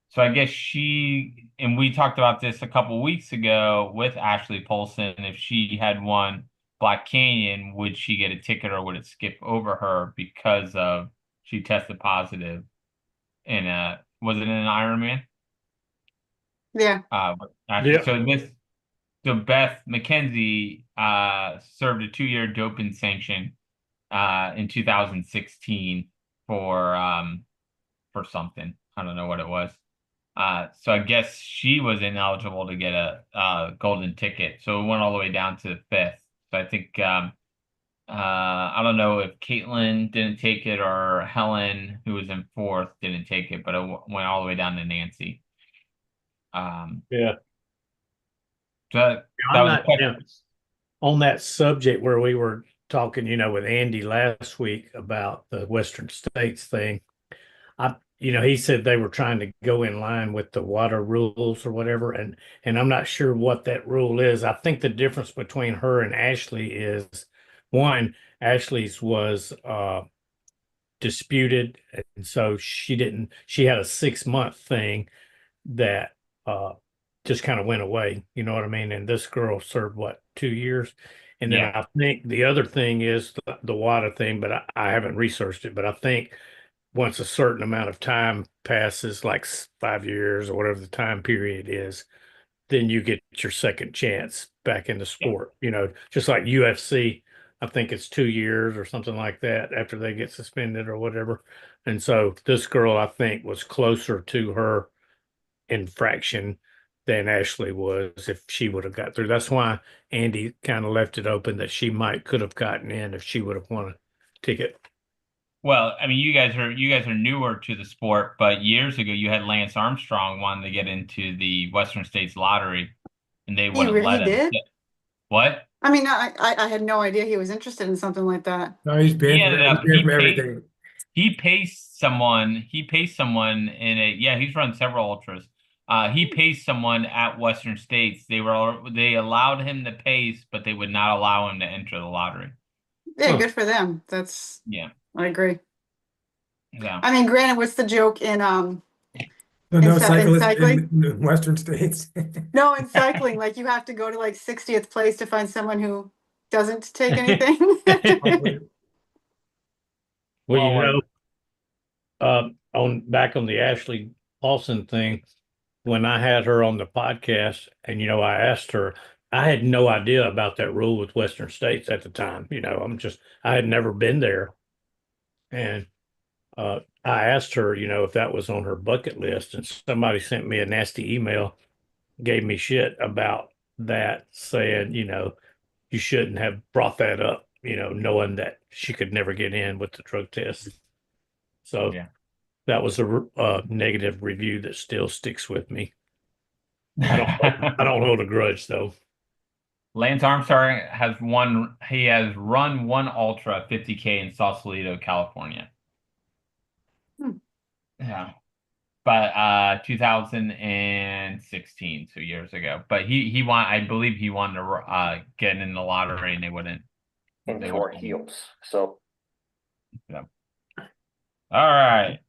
So I guess and we talked about this a couple weeks ago with Ashley Polson. If she had won Black Canyon, would she get a ticket, or would it skip over her because she tested positive was it in an Ironman? Yeah. Yeah. So Beth McKenzie served a 2-year doping sanction in 2016 for something. I don't know what it was. So I guess she was ineligible to get a golden ticket. So it went all the way down to 5th. So I think I don't know if Caitlin didn't take it or Helen, who was in 4th, didn't take it, but it went all the way down to Nancy. Yeah. So that was a question. On that subject where we were talking, with Andy last week about the Western States thing. He said they were trying to go in line with the water rules or whatever, and I'm not sure what that rule is. I think the difference between her and Ashley is One, Ashley's was disputed, and so she had a 6 month thing that just kind of went away, you know what I mean? And this girl served what, 2 years? And then Yeah. I think the other thing is the WADA thing, but I haven't researched it, but I think once a certain amount of time passes, like 5 years or whatever the time period is, then you get your second chance back in the sport. You know, just like UFC, I think it's 2 years or something like that after they get suspended or whatever. And so this girl, I think, was closer to her infraction than Ashley was if she would have got through. That's why Andy kind of left it open that she could have gotten in if she would have won a ticket. Well, I mean, you guys are newer to the sport, but years ago you had Lance Armstrong wanting to get into the Western States lottery, and they He wouldn't really let him. did? Yeah. What? I mean, I had no idea he was interested in something like that. No, he's He banned ended from, he's up banned from everything. he paced someone in a yeah, he's run several ultras. He paced someone at Western States. They allowed him to pace, but they would not allow him to enter the lottery. Yeah, Huh. good for them. That's Yeah. I agree. Yeah. I mean, granted, what's the joke in No, In no cy- in cyclists cycling? in Western states. No, in cycling, like you have to go to like 60th place to find someone who doesn't take anything. Well, you Well, know, on back on the Ashley Paulson thing, when I had her on the podcast, and I asked her, I had no idea about that rule with Western states at the time. I had never been there, and I asked her, if that was on her bucket list, and somebody sent me a nasty email, gave me shit about that, saying, you shouldn't have brought that up, knowing that she could never get in with the drug test. So yeah. that was a negative review that still sticks with me. I don't hold a grudge though. Lance Armstrong he has run one ultra 50K in Sausalito, California. Hmm. Yeah. But 2016, 2 years ago. But I believe he wanted to get in the lottery, and they wouldn't. And They tore wouldn't. heels. So Yeah. All right.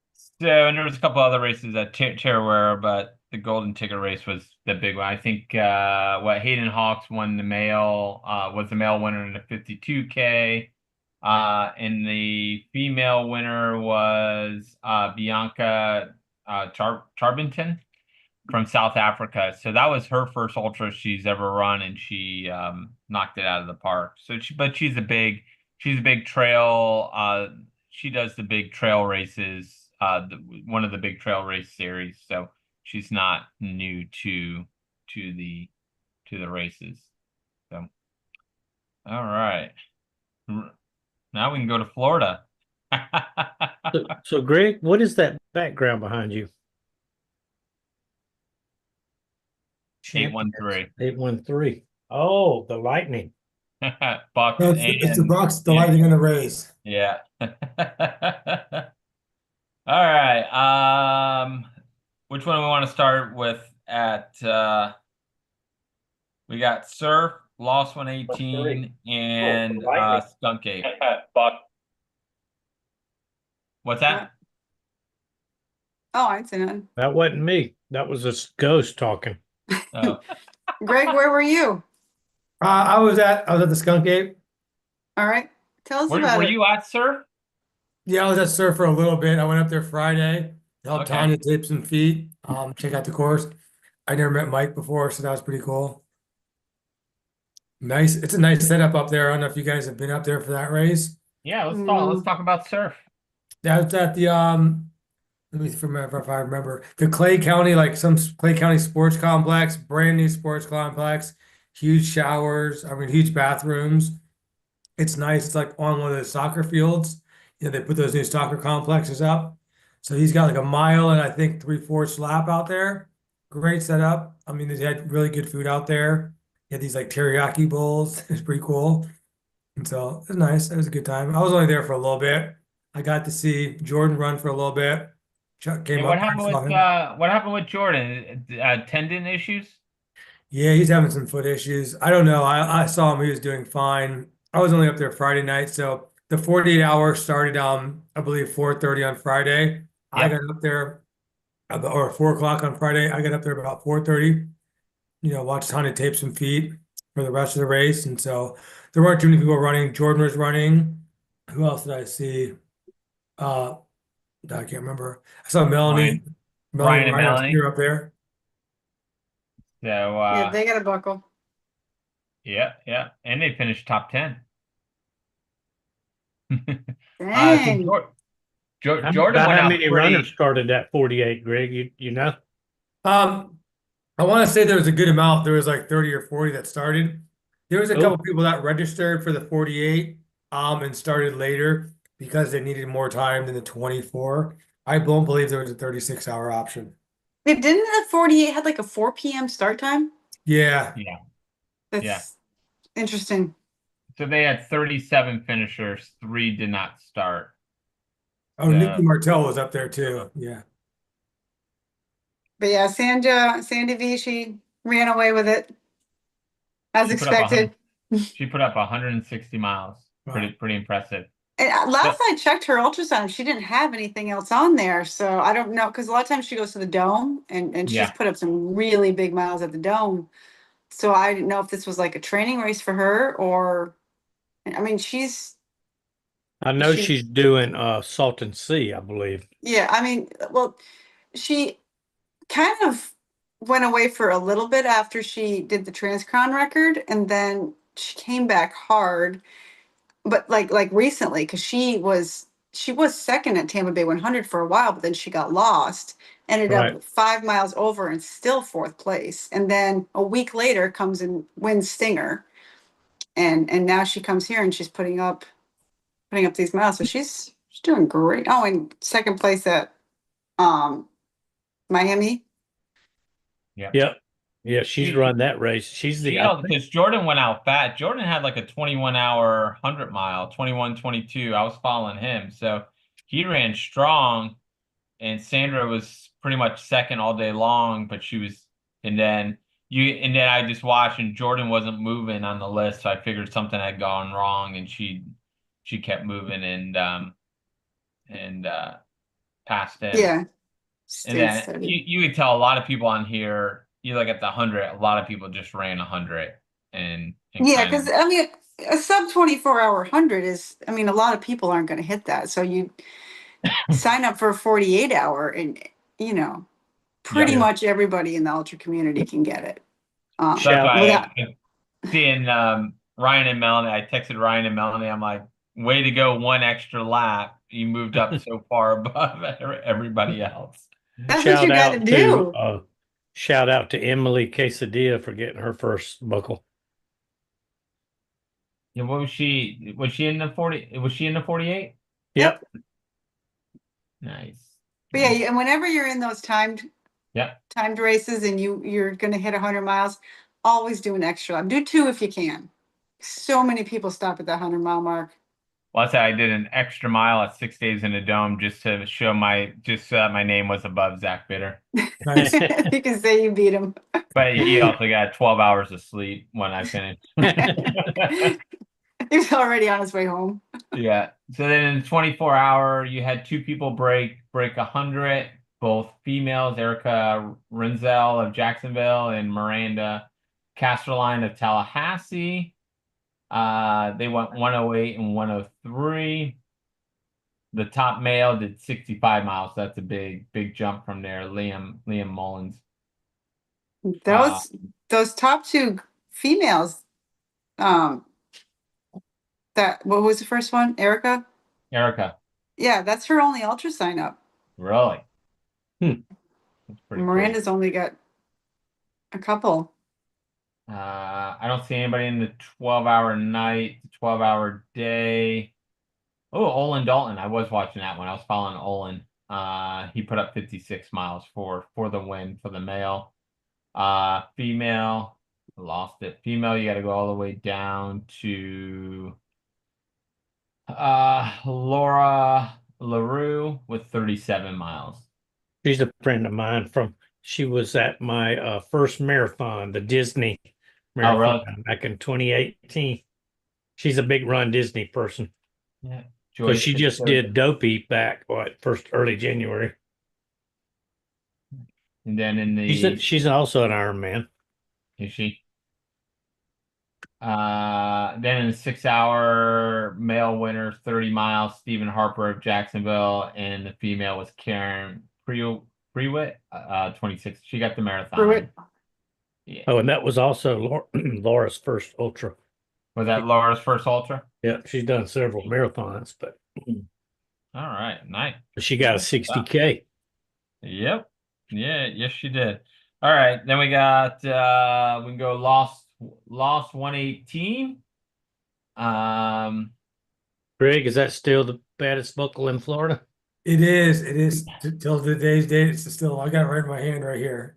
So, and there was a couple other races at Tearawara, but the Golden Ticket race was the big one. I think Hayden Hawks won was the male winner in the 52K. And the female winner was Bianca Charbington from South Africa. So that was her first ultra she's ever run, and she knocked it out of the park. But she's a big trail. She does the big trail races, one of the big trail race series. So she's not new to the races. So, all right, now we can go to Florida. So Greg, what is that background behind you? 813. 813. Oh, the lightning. Bucks No, it's the and Bucks delighting in the race. yeah. All right. Which one do we want to start with we got Surf, Lost 118, and Skunk Ape. What's that? Oh, I'd say none. That wasn't me. That was a ghost talking. Oh. Greg, where were you? I was at the Skunk Ape. All right. Tell us about Were it. you at Surf? Yeah, I was at Surf for a little bit. I went up there Friday to help Okay. Tanya tape some feet, check out the course. I never met Mike before, so that was pretty cool. Nice. It's a nice setup up there. I don't know if you guys have been up there for that race. Yeah, let's talk about Surf. That's at the let me remember if I remember the Clay County, like some Clay County sports complex, brand new sports complex, huge showers, huge bathrooms. It's nice. It's like on one of those soccer fields. They put those new soccer complexes up. So he's got like a mile and I think 3/4 lap out there. Great setup. They had really good food out there. He had these like teriyaki bowls. It's pretty cool. And so it was nice. It was a good time. I was only there for a little bit. I got to see Jordan run for a little bit. Chuck came What up. happened with Jordan? Tendon issues? Yeah, he's having some foot issues. I don't know. I saw him. He was doing fine. I was only up there Friday night, so the 48 hour started I believe 4:30 on Friday. I Yep. got up there about, or 4 o'clock on Friday. I got up there about 4:30. Watched Honey tape some feet for the rest of the race, and so there weren't too many people running. Jordan was running. Who else did I see? Uh, I can't remember. I saw Melanie, Ryan, Melanie Ryan and and Ryan. I see Melanie. her up there. So Yeah, they got a buckle. yeah, yeah, and they finished top 10. So Dang. Jordan About went how out many runners pretty. started at 48, Greg? You know? Um, I want to say there was a good amount. There was like 30 or 40 that started. There was a Oh, couple people that registered for the 48, and started later because they needed more time than the 24. I don't believe there was a 36-hour option. They didn't the 48 had like a 4 p.m. start time? Yeah. Yeah, yeah. That's interesting. So they had 37 finishers. 3 did not start. Oh, Nikki So Martell was up there too. Yeah. But yeah, Sandy V, she ran away with it as she put up 100. expected. She put up 160 miles. Wow. Pretty impressive. And So, last I checked her ultrasound, she didn't have anything else on there. So I don't know, because a lot of times she goes to the dome and she's yeah. put up some really big miles at the dome. So I didn't know if this was like a training race for her or, I mean, I know she's, she's doing Salton Sea, I believe. yeah, I mean, well, she kind of went away for a little bit after she did the Transcon record, and then she came back hard, but like recently, because she was second at Tampa Bay 100 for a while, but then she got lost, ended Right. up 5 miles over and still fourth place, and then a week later comes and wins Stinger, and now she comes here and she's putting up these miles, so she's doing great. Oh, and second place at Miami. Yeah. Yep. Yeah, she's run that race. She's She the, I held think, because Jordan went out fast. Jordan had like a 21-hour 100 mile, 21:22. I was following him. So he ran strong, and Sandra was pretty much second all day long, but she was, and then I just watched, and Jordan wasn't moving on the list, so I figured something had gone wrong, and she kept moving and passed him. Yeah, And stayed then steady. you could tell a lot of people on here, you look at the 100, a lot of people just ran 100 and Yeah, kind of, because I mean, a sub 24-hour 100 is, I mean, a lot of people aren't going to hit that. So you sign up for a 48-hour, and you know, pretty yeah. yeah. much everybody in the ultra community can get it. So that's Shout, why Without, seeing Ryan and Melanie, I texted Ryan and Melanie, I'm like, way to go, one extra lap. You moved up so far above everybody else. that's what shout you got to out to do. shout out to Emily Quesadilla for getting her first buckle. Yeah, what was she? Was she in the 40? Was she in the 48? Yep. Nice. But Nice. yeah, and whenever you're in those Yep. timed races and you're going to hit 100 miles, always do an extra lap. Do 2 if you can. So many people stop at that 100-mile mark. Well, I said I did an extra mile at 6 days in a dome just to show my name was above Zach Bitter. Nice. You can say you beat him. But he also got 12 hours of sleep when I finished. He was already on his way home. Yeah. So then in the 24-hour, you had 2 people break 100, both females, Erica Renzel of Jacksonville and Miranda Casterline of Tallahassee. They went 108 and 103. The top male did 65 miles. So that's a big jump from there. Liam Mullins. Those top 2 females, um, what was the first one? Erica? Erica. Yeah, that's her only ultra sign up. Really? Hmm. That's pretty Miranda's only got a couple. cool. I don't see anybody in the 12-hour night, 12-hour day. Oh, Olin Dalton. I was watching that one. I was following Olin. He put up 56 miles for the win for the male. Female, lost it. Female, you got to go all the way down to Laura LaRue with 37 miles. She's a friend of mine she was at my first marathon, the Disney Oh, really? marathon back in 2018. She's a big Run Disney person. Yeah. So she just did Dopey back early January. And then in the She's also an Ironman. is she? Then in the 6-hour male winner, 30 miles, Stephen Harper of Jacksonville, and the female was Karen Prewitt, 26. She got the marathon. Pruitt. Yeah. Oh, and that was also Laura's first ultra. Was that Laura's first ultra? Yeah, she's done several marathons, but All right, nice. she got a 60K. Yep. Yeah, yes, she did. All right, then we got we can go lost 118. Greg, is that still the baddest buckle in Florida? It is. It is till today's date. It's still. I got it right in my hand right here.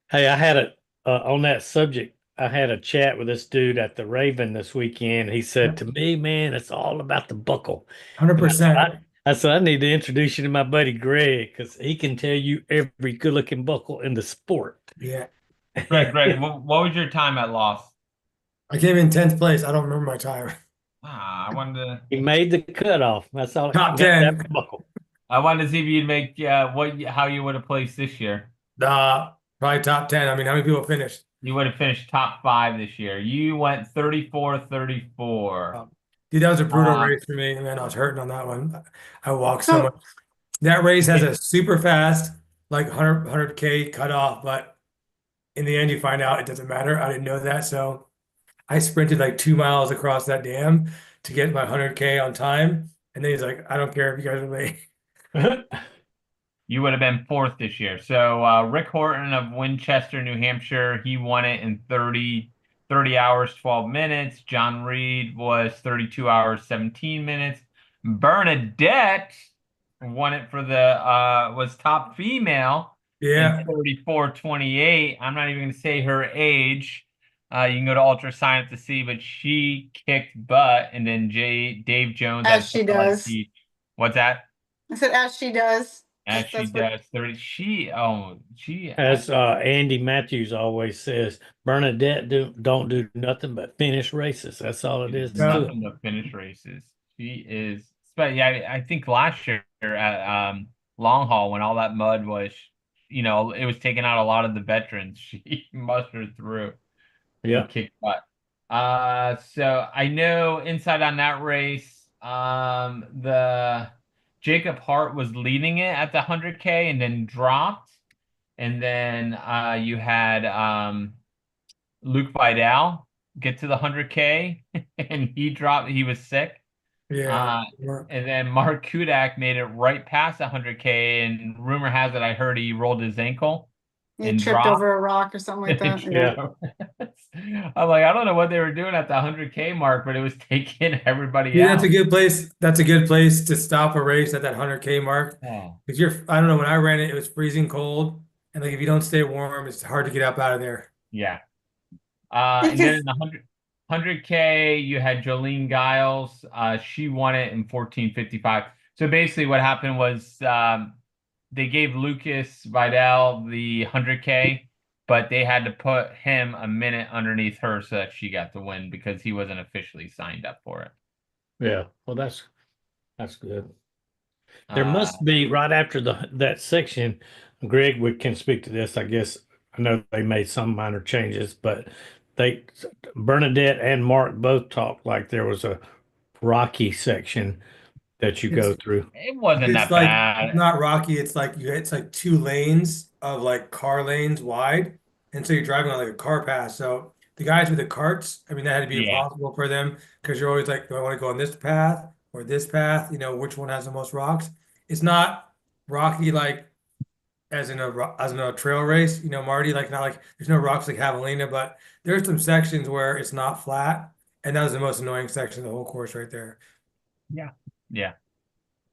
Hey, I had on that subject. I had a chat with this dude at the Raven this weekend. He said to me, "Man, it's all about the buckle." 100%. I said, I need to introduce you to my buddy Greg because he can tell you every good-looking buckle in the sport. Yeah. Greg, what was your time at Lost? I came in 10th place. I don't remember my time. I wanted to. He made the cutoff. That's all. Top 10. That buckle. I wanted to see if you'd make how you would have placed this year. Probably top 10. I mean, how many people finished? You would have finished top 5 this year. You went 34-34. Dude, that was a brutal race for me, and man, I was hurting on that one. I walked so much. That race has a super fast, like 100K cutoff, but in the end, you find out it doesn't matter. I didn't know that, so I sprinted like 2 miles across that dam to get my 100K on time, and then he's like, "I don't care if you guys are late." You would have been 4th this year. So Rick Horton of Winchester, New Hampshire, he won it in 30 hours, 12 minutes. John Reed was 32 hours, 17 minutes. Bernadette won it for was top female in 34-28. I'm not even going to say her age. You can go to Ultra Science to see, but she kicked butt. And then Dave Jones. As she does. What's that? I said, as she does. As she does. 30. As Andy Matthews always says, Bernadette don't do nothing but finish races. That's all it is. Nothing but finish races. She is. But yeah, I think last year at Long Haul, when all that mud was, it was taking out a lot of the veterans. She mustered through. Yeah. Kick butt. So I know inside on that race, the Jacob Hart was leading it at the 100K and then dropped. And then you had Luke Vidal get to the 100K and he dropped. He was sick. Yeah. And then Mark Kudak made it right past 100K. And rumor has it, I heard he rolled his ankle. He tripped over a rock or something like that. Yeah. I'm like, I don't know what they were doing at the 100K mark, but it was taking everybody out. That's a good place. That's a good place to stop a race at that 100K mark. Because I don't know, when I ran it, it was freezing cold. And like if you don't stay warm, it's hard to get up out of there. Yeah. And then in the 100K, you had Jolene Giles. She won it in 14:55. So basically what happened was they gave Lucas Vidal the 100K, but they had to put him a minute underneath her so that she got the win because he wasn't officially signed up for it. Yeah, well, that's good. There must be right after that section. Greg can speak to this. I guess I know they made some minor changes, but Bernadette and Mark both talked like there was a rocky section that you go through. It wasn't that like, bad. It's not rocky. It's like 2 lanes of like car lanes wide, and so you're driving on like a car path. So the guys with the carts, I mean, that had to be impossible for them because you're always like, do I want to go on this path or this path? Which one has the most rocks? It's not rocky like as in a trail race. Marty, like not like there's no rocks like Javelina, but there's some sections where it's not flat, and that was the most annoying section of the whole course right there. Yeah.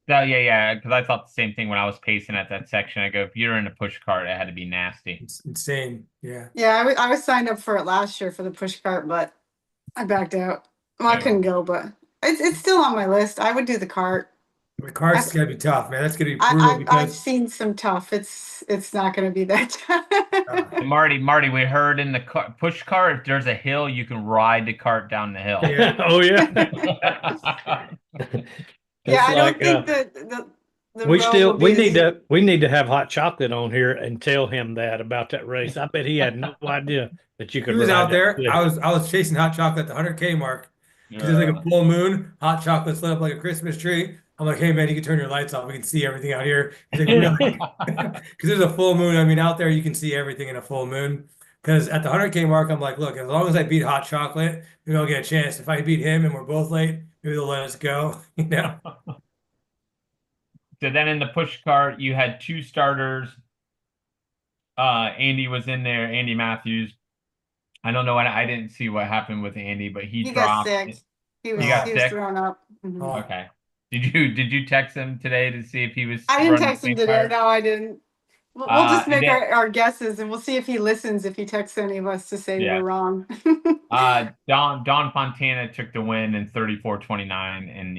Because I thought the same thing when I was pacing at that section. I go, if you're in a push cart, it had to be nasty. It's insane. Yeah. Yeah, I was signed up for it last year for the push cart, but I backed out. Well, I couldn't go, but it's still on my list. I would do the cart. The cart's I- gonna be tough, man. That's gonna be brutal I've because seen some tough. It's not going to be that tough. And Marty, we heard in the push cart, if there's a hill, you can ride the cart down the hill. yeah. Oh yeah. Yeah, It's I don't like think the road will we be as need to have hot chocolate on here and tell him that about that race. I bet he had no idea that you He could was ride out that there. thing. I was chasing hot chocolate at the 100K mark because there's like Yeah. a full moon. Hot chocolate's lit up like a Christmas tree. I'm like, hey man, you can turn your lights off. We can see everything out here. He's like, really? Because there's a full moon. I mean, out there you can see everything in a full moon. Because at the 100K mark, I'm like, look, as long as I beat hot chocolate, maybe I'll get a chance. If I beat him and we're both late, maybe they'll let us go. You know? So then in the push cart, you had two starters. Andy was in there, Andy Matthews. I don't know what I didn't see what happened with Andy, but he he got dropped. sick. He was He got he was sick? thrown up. Mhm. Oh, Okay. Did you text him today to see if he was I didn't running text the him same today. tire? No, I didn't. We'll just And make then our guesses and we'll see if he listens, if he texts any of us to say yeah. we're wrong. Don Fontana took the win in 34:29 in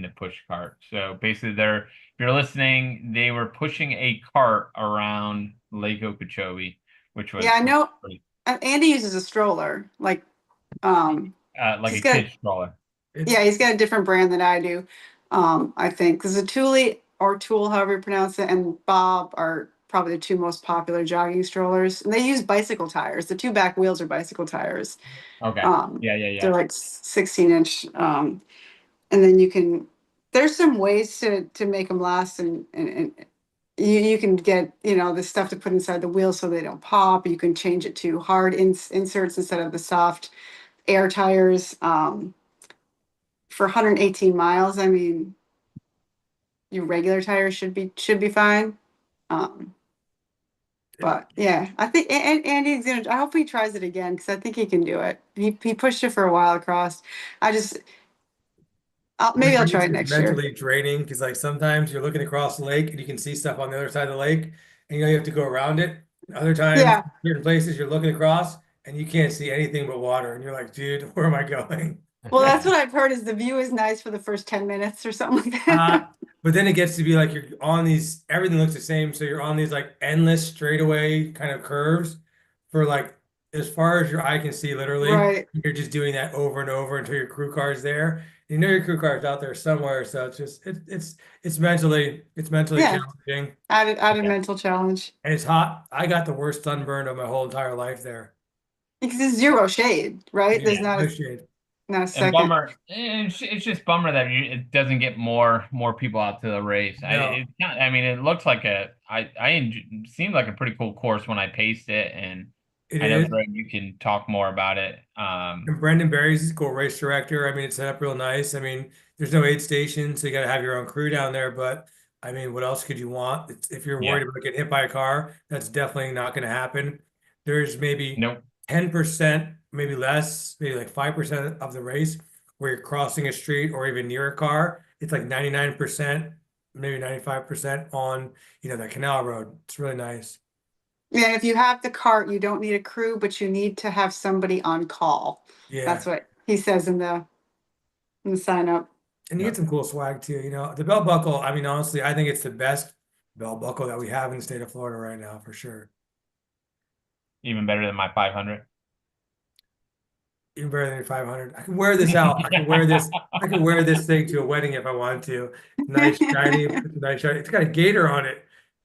the push cart. So basically if you're listening, they were pushing a cart around Lake Okeechobee, which was Yeah, I know. pretty, Andy uses a stroller, like he's a got kid's stroller. yeah, he's got a different brand than I do. I think because the Thule or Tool, however you pronounce it, and Bob are probably the two most popular jogging strollers, and they use bicycle tires. The two back wheels are bicycle tires. Okay. Um, Yeah. they're like 16-inch, and then you can. There's some ways to make them last, and you can get the stuff to put inside the wheels so they don't pop. You can change it to hard inserts instead of the soft air tires. For 118 miles, I mean, your regular tires should be fine. Um, but yeah, I think Andy's gonna. I hope he tries it again because I think he can do it. He pushed it for a while across. I just maybe I'll try it It's next year. mentally draining because like sometimes you're looking across the lake and you can see stuff on the other side of the lake and you have to go around it. Other times, Yeah. certain places you're looking across and you can't see anything but water and you're like, dude, where am I going? Well, that's what I've heard is the view is nice for the first 10 minutes or something like Uh, that. but then it gets to be like you're on these, everything looks the same. So you're on these like endless straightaway kind of curves for like as far as your eye can see, literally. Right. You're just doing that over and over until your crew car is there. You know your crew car is out there somewhere. So it's just it's mentally Yeah. challenging. Added Yeah. mental challenge. And it's hot. I got the worst sunburn of my whole entire life there. Because it's zero shade, right? There's Yeah. not No a shade. not a And second. it's just bummer that it doesn't get more people out to the race. No, I mean, it looks like seemed like a pretty cool course when I paced it, and it I know is. Greg, you can talk more about it. And Brendan Barry's a cool race director. I mean, it's set up real nice. I mean, there's no aid station, so you got to have your own crew down there. But I mean, what else could you want? If you're Yeah, worried about getting hit by a car, that's definitely not going to happen. There's maybe nope, 10%, maybe less, maybe like 5% of the race where you're crossing a street or even near a car. It's like 99%, maybe 95% on, that canal road. It's really nice. Yeah, if you have the cart, you don't need a crew, but you need to have somebody on call. Yeah. That's what he says in the sign up. And you yeah, get some cool swag too. The belt buckle, I mean, honestly, I think it's the best belt buckle that we have in the state of Florida right now, for sure. even better than my 500. Even better than 500. I can wear this out. I can wear this. I can wear this thing to a wedding if I want to. Nice, shiny. It's nice, shiny. It's got a gator on it.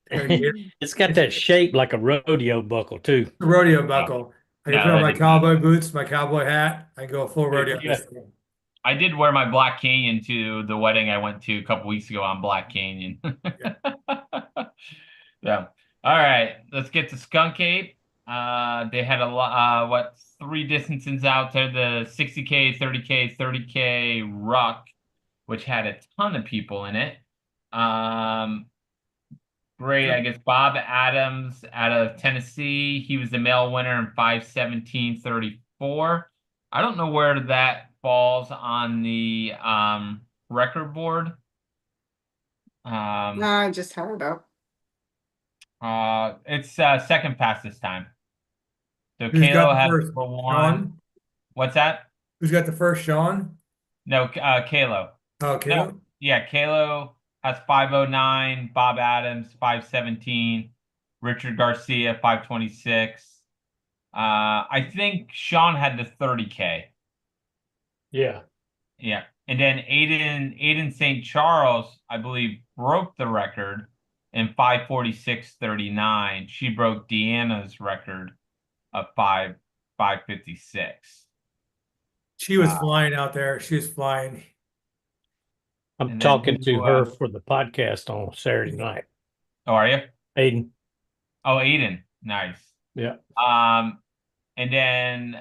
It's got a gator. It's got It's that shape like a rodeo buckle too. a rodeo Yeah. buckle. I can No, put on that my is cowboy boots, my cowboy hat. I can go full rodeo yeah. this thing. I did wear my Black Canyon to the wedding I went to a couple weeks ago on Black Canyon. Yeah. All right, let's get to Skunk Ape. They had a lot, three distances out there: the 60K, 30K, 30K ruck, which had a ton of people in it. Great, I guess Bob Adams out of Tennessee. He was the male winner in 5:17:34. I don't know where that falls on the record board. No, I just had it up. It's second fastest time. So Who's got Kalo the had first? number one. Sean? What's that? Who's got the first? Sean? No, Kalo. Oh, No, Caleb? yeah, Kalo has 509. Bob Adams 517. Richard Garcia 526. I think Sean had the 30K. Yeah. Yeah. And then Aiden St. Charles, I believe, broke the record in 546.39. She broke Deanna's record of 556. She was flying out there. She was flying. I'm And then talking to her for the podcast on Saturday night. Oh, are you? Aiden. Oh, Aiden. Nice. Yeah. And then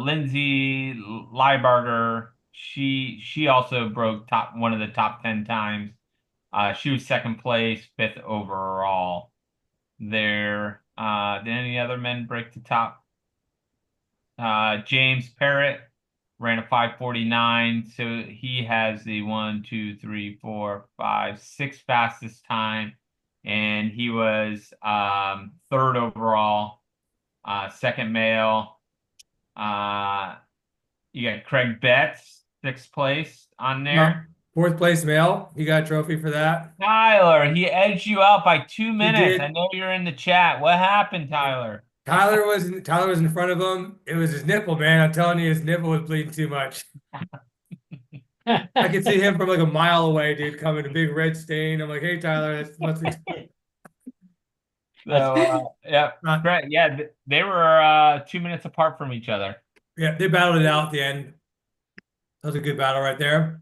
Lindsay Lieberger, she also broke one of the top 10 times. She was second place, fifth overall there. Did any other men break the top? James Parrott ran a 5:49, so he has the 1, 2, 3, 4, 5, 6 fastest time, and he was third overall, second male. You got Craig Betts, sixth place on there. Fourth place male. He got a trophy for that. Tyler, he edged you out by 2 minutes. did. I know you're in the chat. What happened, Tyler? Tyler was in front of him. It was his nipple, man. I'm telling you, his nipple was bleeding too much. I could see him from like a mile away, dude, coming, a big red stain. I'm like, hey, Tyler, that must be. So, yeah, right. Yeah, they were 2 minutes apart from each other. Yeah, they battled it out at the end. That was a good battle right there.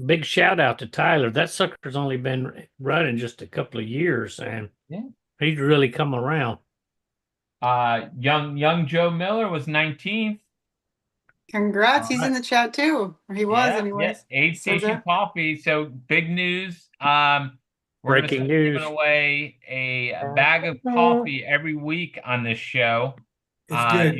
Big shout out to Tyler. That sucker's only been running just a couple of years, and he's really come around. Young Joe Miller was 19th. Congrats, he's in the chat too. Or he was anyways. Yes, Aid Station Coffee. So big news. We're Breaking news. Giving away a bag of coffee every week on this show. It's good.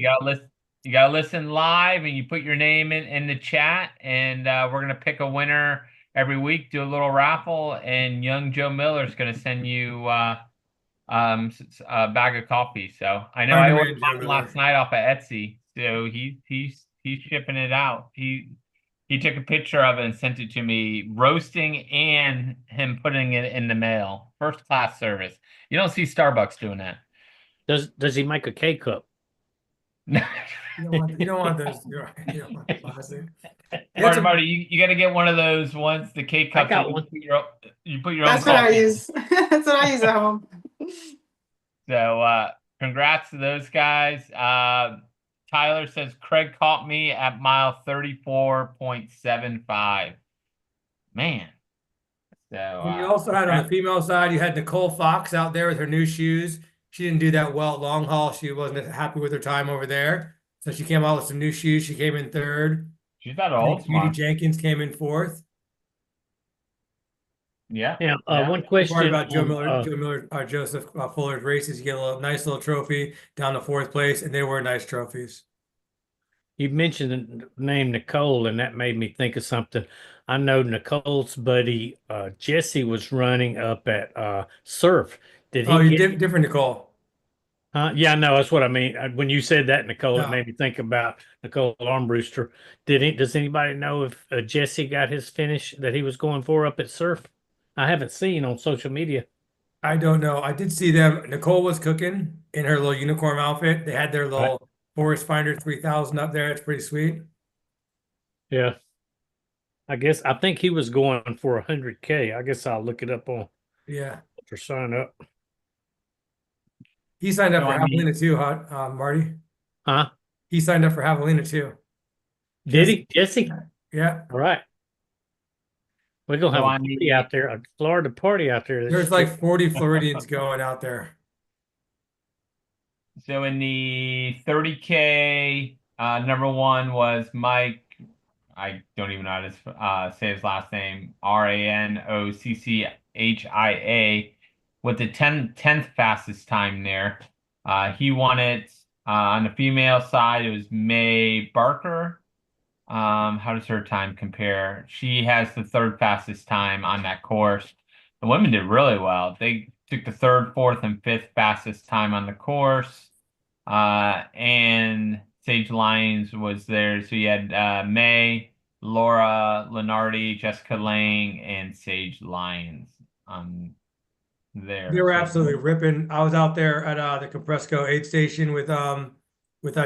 You gotta listen live, and you put your name in the chat, and we're gonna pick a winner every week, do a little raffle, and young Joe Miller is gonna send you a bag of coffee. So I know I ordered mine last night off of Etsy, so he's shipping it out. He took a picture of it and sent it to me, roasting and him putting it in the mail. First class service. You don't see Starbucks doing that. Does he make a K-cup? You don't want those. You don't want the plastic. Marty, you got to get one of those ones, the K cups. You put your That's own. What I use. That's what I use at home. So, congrats to those guys. Tyler says Craig caught me at mile 34.75. Man. So you also had on the female side, you had Nicole Fox out there with her new shoes. She didn't do that well at long haul. She wasn't happy with her time over there. So she came out with some new shoes. She came in third. She's not old. Judy Jenkins came in fourth. Yeah. One question part about Joseph Fuller's races. You get a nice little trophy down to fourth place, and they were nice trophies. You mentioned the name Nicole, and that made me think of something. I know Nicole's buddy Jesse was running up at Surf. Did he? Oh, you're different, Nicole. Yeah, no, that's what I mean. When you said that, Nicole, it made me think about Nicole Armbruster. Does anybody know if Jesse got his finish that he was going for up at Surf? I haven't seen on social media. I don't know. I did see them. Nicole was cooking in her little unicorn outfit. They had their little Forest Finder 3000 up there. It's pretty sweet. Yeah. I think he was going for 100K. I guess I'll look it up on. Yeah. For sign up. He signed up for Javelina too, Marty? Huh? He signed up for Javelina too. Did he? Jesse? Yeah. All right. We're going to have a party out there, a Florida party out there. There's like 40 Floridians going out there. So in the 30K, number one was Mike. I don't even know how to say his last name. Ranochchia with the 10th fastest time there. He won it. On the female side, it was May Barker. How does her time compare? She has the third fastest time on that course. The women did really well. They took the third, fourth, and fifth fastest time on the course. And Sage Lyons was there. So you had May, Laura Lenardi, Jessica Lang, and Sage Lyons there. They were So absolutely ripping. I was out there at the Compresco aid station with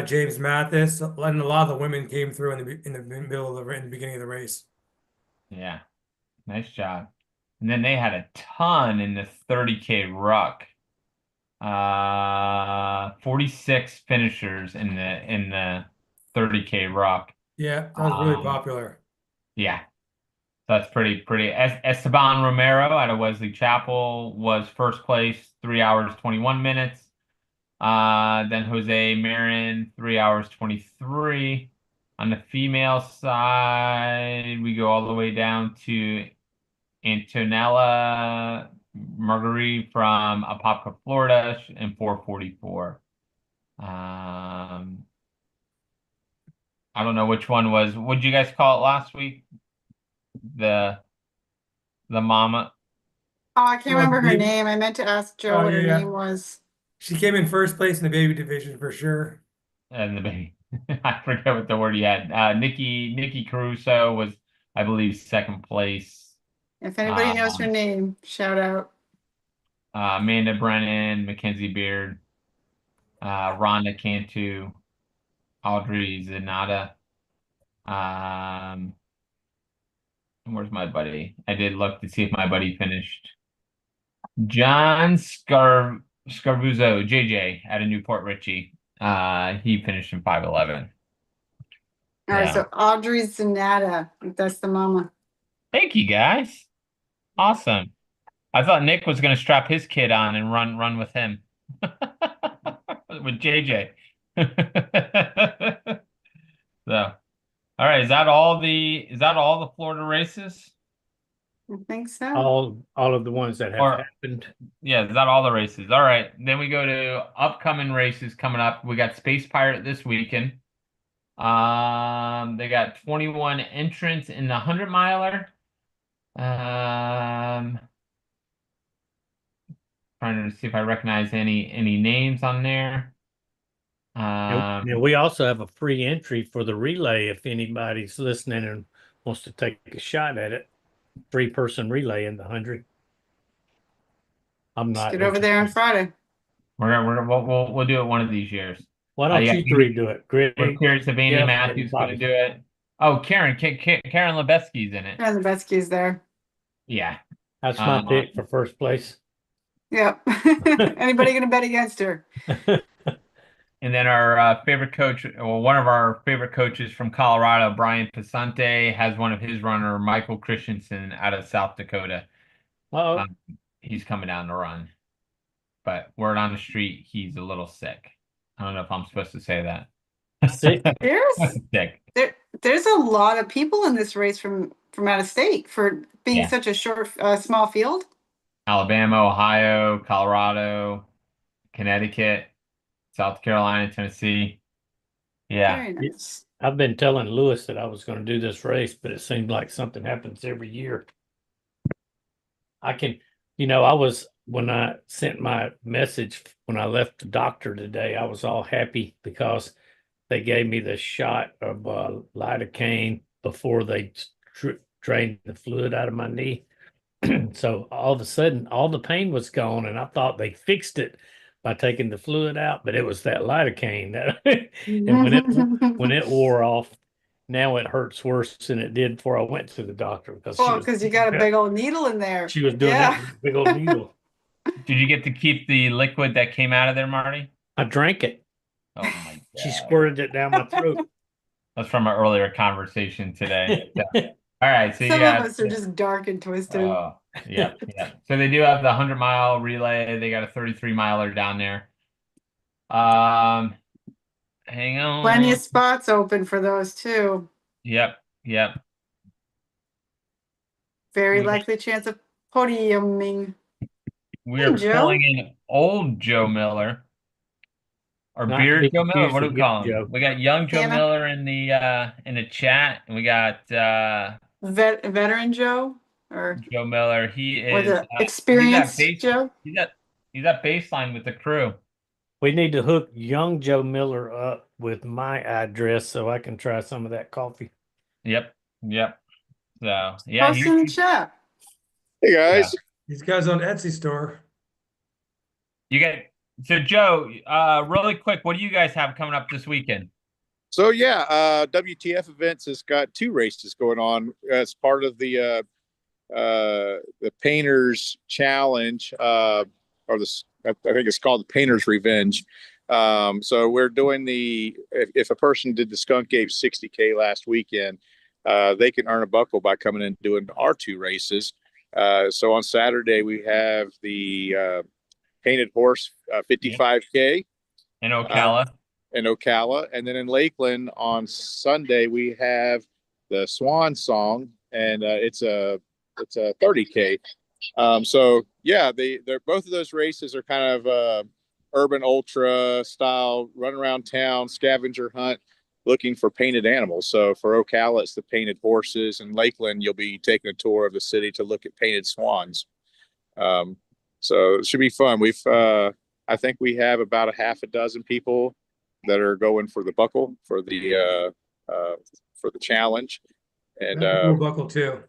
James Mathis, and a lot of the women came through in the middle of in the beginning of the race. yeah, nice job. And then they had a ton in the 30K ruck. 46 finishers in the 30K ruck. Yeah, that was really popular. Yeah. That's pretty. Esteban Romero out of Wesley Chapel was first place, 3 hours 21 minutes. Then Jose Marin, 3 hours 23. On the female side, we go all the way down to Antonella Marguerite from Apopka, Florida, in 4:44. I don't know which one was. What'd you guys call it last week? The mama. Oh, I can't Oh, remember her baby. name. I meant to ask Joe Oh what her yeah, name was. she came in first place in the baby division for sure. And the baby. I forget what the word he had. Nikki Caruso was, I believe, second place. If anybody knows her name, shout out. Amanda Brennan, Mackenzie Beard, Rhonda Cantu, Audrey Zanata. Where's my buddy? I did look to see if my buddy finished. John Scarvuzzo, JJ, out of Newport Richie. He finished in 5:11. All right, Yeah. so Audrey Zanata, that's the mama. Thank you, guys. Awesome. I thought Nick was going to strap his kid on and run with him. With JJ. So, all right, is that all the Florida races? I think so. All of the ones that have happened. Yeah, is that all the races? All right. Then we go to upcoming races coming up. We got Space Pirate this weekend. They got 21 entrants in the 100-miler. Trying to see if I recognize any names on there. And we also have a free entry for the relay if anybody's listening and wants to take a shot at it. 3-person relay in the 100. I'm Just not get over there on Friday. We'll do it one of these years. Why don't you three do it? Greg, we're curious if Andy Jeff, Matthews and going to Bobby. do it. Oh, Karen Lebesky's in it. Karen Lebesky's there. Yeah. That's my pick for first place. Yep. Anybody going to bet against her? And then our favorite coach, or one of our favorite coaches from Colorado, Brian Pasante, has one of his runner, Michael Christensen, out of South Dakota. Oh, he's coming down to run. But word on the street, he's a little sick. I don't know if I'm supposed to say that. sick. Sick. There's a lot of people in this race from out of state for being such a short, small field. Alabama, Ohio, Colorado, Connecticut, South Carolina, Tennessee. Yeah. Very nice. I've been telling Lewis that I was going to do this race, but it seems like something happens every year. When I sent my message when I left the doctor today, I was all happy because they gave me the shot of lidocaine before they drained the fluid out of my knee. So all of a sudden, all the pain was gone, and I thought they fixed it by taking the fluid out, but it was that lidocaine. And when it wore off, now it hurts worse than it did before I went to the doctor because you got a big old needle in there. She was doing that with a big old needle. Did you get to keep the liquid that came out of there, Marty? I drank it. Oh my God. She squirted it down my throat. That's from our earlier conversation today. All right, so some of us are just dark and twisted. Yeah. So they do have the 100-mile relay. They got a 33-miler down there. Hang on. Plenty of spots open for those too. Yep. Very likely chance of podiuming. We are pulling in old Joe Miller. Or Beard Joe Miller. What do we call him? Joe. We got young Joe Miller in the chat, and we got veteran Joe or Joe Miller. He is the experienced Joe. He's at baseline with the crew. We need to hook young Joe Miller up with my address so I can try some of that coffee. Yep. Yep. So yeah, Post in the chat. Hey guys. These guys on Etsy store. you get so Joe, really quick, what do you guys have coming up this weekend? So yeah, WTF Events has got 2 races going on as part of the Painters Challenge, or I think it's called the Painters Revenge. So we're doing if a person did the Skunk Ape 60K last weekend, they can earn a buckle by coming in and doing our 2 races. So on Saturday we have the Painted Horse 55K In Ocala. And then in Lakeland on Sunday we have the Swan Song, and it's a 30K. So yeah, they're both of those races are kind of urban ultra style, run around town, scavenger hunt, looking for painted animals. So for Ocala, it's the painted horses, and Lakeland, you'll be taking a tour of the city to look at painted swans. So it should be fun. I think we have about a half a dozen people that are going for the buckle for the challenge, and cool buckle too.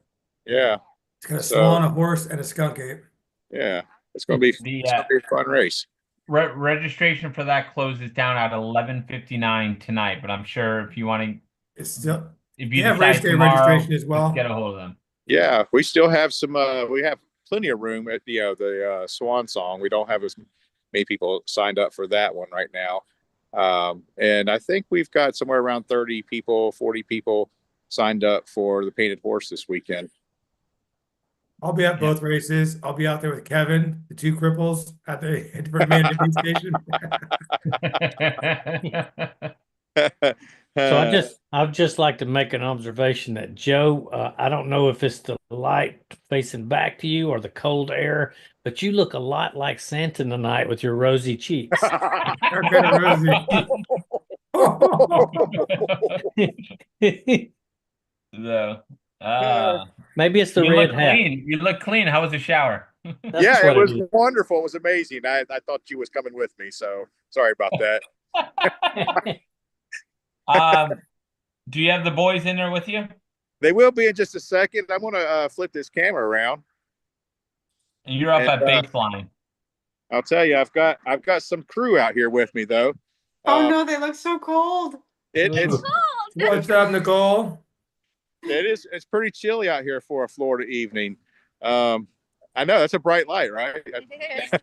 Yeah, it's got a swan, a horse, and a skunk ape. Yeah, it's going to be a fun race. Registration for that closes down at 11:59 tonight, but I'm sure if you want to, it's still if you have race day tomorrow, registration as well. Get a hold of them. Yeah, we still have some. We have plenty of room at the Swan Song. We don't have as many people signed up for that one right now, and I think we've got somewhere around 30 people, 40 people signed up for the Painted Horse this weekend. I'll be at both races. I'll be out there with Kevin, the 2 cripples at the Management Station. So I'd just like to make an observation that Joe, I don't know if it's the light facing back to you or the cold air, but you look a lot like Santa tonight with your rosy cheeks. They're kind of rosy. So, maybe it's the red hat. You look clean. How was the shower? Yeah, it was wonderful. It was amazing. I thought you was coming with me, so sorry about that. Do you have the boys in there with you? They will be in just a second. I'm gonna flip this camera around. And you're up at baseline. I'll tell you, I've got some crew out here with me though. Oh no, they look so cold. It's cold. What's up, Nicole? It's pretty chilly out here for a Florida evening. I know that's a bright light, right? It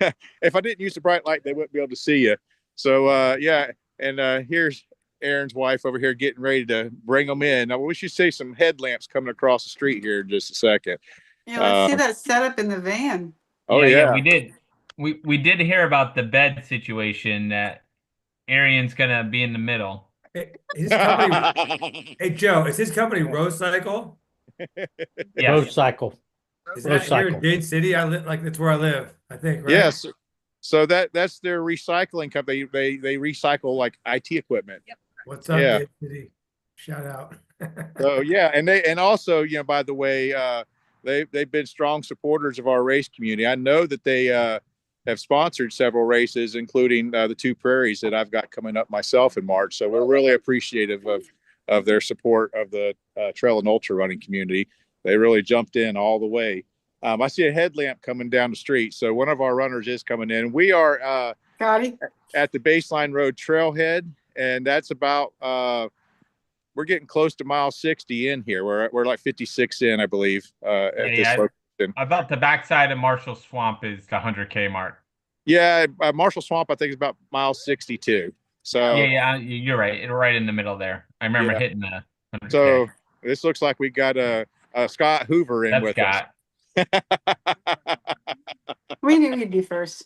is. If I didn't use the bright light, they wouldn't be able to see you. So yeah, and here's Aaron's wife over here getting ready to bring them in. Now we should see some headlamps coming across the street here in just a second. Yeah, let's see that setup in the van. Oh yeah. We did. We did hear about the bed situation that Arian's gonna be in the middle. Hey, Joe, is his company Rose Cycle? Yes. Rose Cycle. Is that here in Dade City? That's where I live, I think, right? Yes. So that's their recycling company. They recycle like IT equipment. Yep. What's up, Dade City? Shout out. So yeah, and also, by the way, they've been strong supporters of our race community. I know that they have sponsored several races, including the 2 prairies that I've got coming up myself in March. So we're really appreciative of their support of the trail and ultra running community. They really jumped in all the way. I see a headlamp coming down the street, so one of our runners is coming in. We are at the Baseline Road trailhead, and that's about we're getting close to mile 60 in here. We're like 56 in, I believe, at this location. About the backside of Marshall Swamp is the 100K mark. Yeah, Marshall Swamp, I think, is about mile 62. So yeah, you're right. It's right in the middle there. I remember hitting the 100K. So this looks like we got a Scott Hoover in with Scott. us. We knew he'd be first.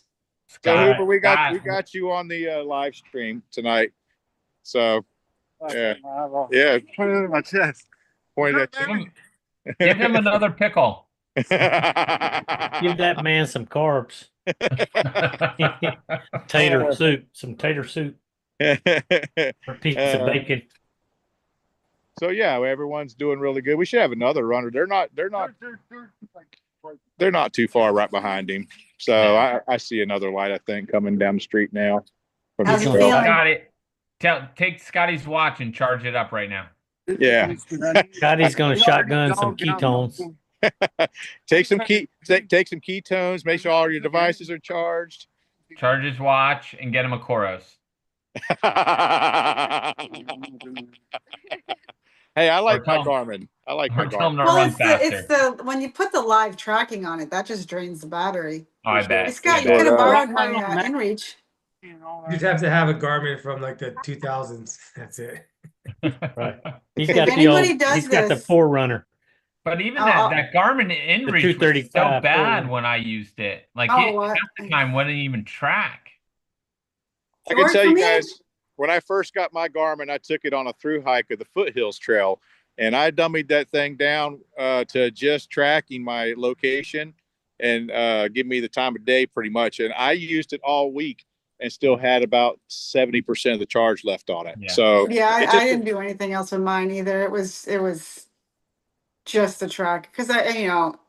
So Hoover, we got you on the live stream tonight. So yeah. Put it in my chest. Point at Give him another pickle. Give that man some carbs. Some tater soup. Or piece of bacon. So yeah, everyone's doing really good. We should have another runner. They're not too far right behind him. So I see another light, I think, coming down the street now. How's he feeling? Got it. Take Scotty's watch and charge it up right now. Yeah. Scotty's gonna shotgun some ketones. Take some ketones. Make sure all your devices are charged. Charge his watch and get him a Koros. Hey, I like my tell- Garmin. I like my Or tell him Garmin. to run It's faster. the when you put the live tracking on it, that just drains the battery. Oh, I bet. Hey, Scott, you sure could have does. borrowed my inReach. You'd have to have a Garmin from like the 2000s. That's it. Right. He's If got the anybody old. does He's got the this- Forerunner. But even I'll- that Garmin inReach was so 235 bad Forerunner. when I used it. Like Oh, it what? half the time wouldn't even track. I can Work tell for you me? guys, when I first got my Garmin, I took it on a through hike of the Foothills Trail, and I dummied that thing down to just tracking my location and give me the time of day pretty much. And I used it all week and still had about 70% of the charge left on it. Yeah. So Yeah, it I just- didn't do anything else with mine either. It was just the track because I you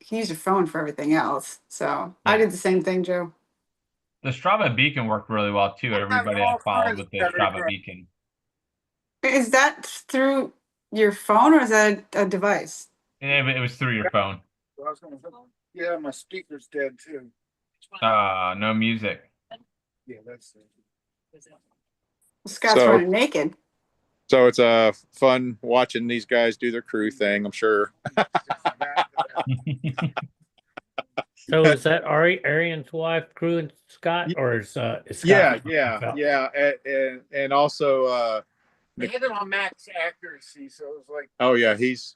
can use your phone for everything else. So I Yeah. did the same thing, Joe. The Strava beacon worked really well too. Everybody I followed with the Strava beacon. Is that through your phone or is that a device? It was through your phone. Yeah, my speaker's dead too. No music. Yeah, that's it. Scott's So- running naked. So it's fun watching these guys do their crew thing, I'm sure. So is that Arian's wife, Crew and Scott, or is Scott? Yeah. And also They hit it on max accuracy, so it was like. oh yeah, he's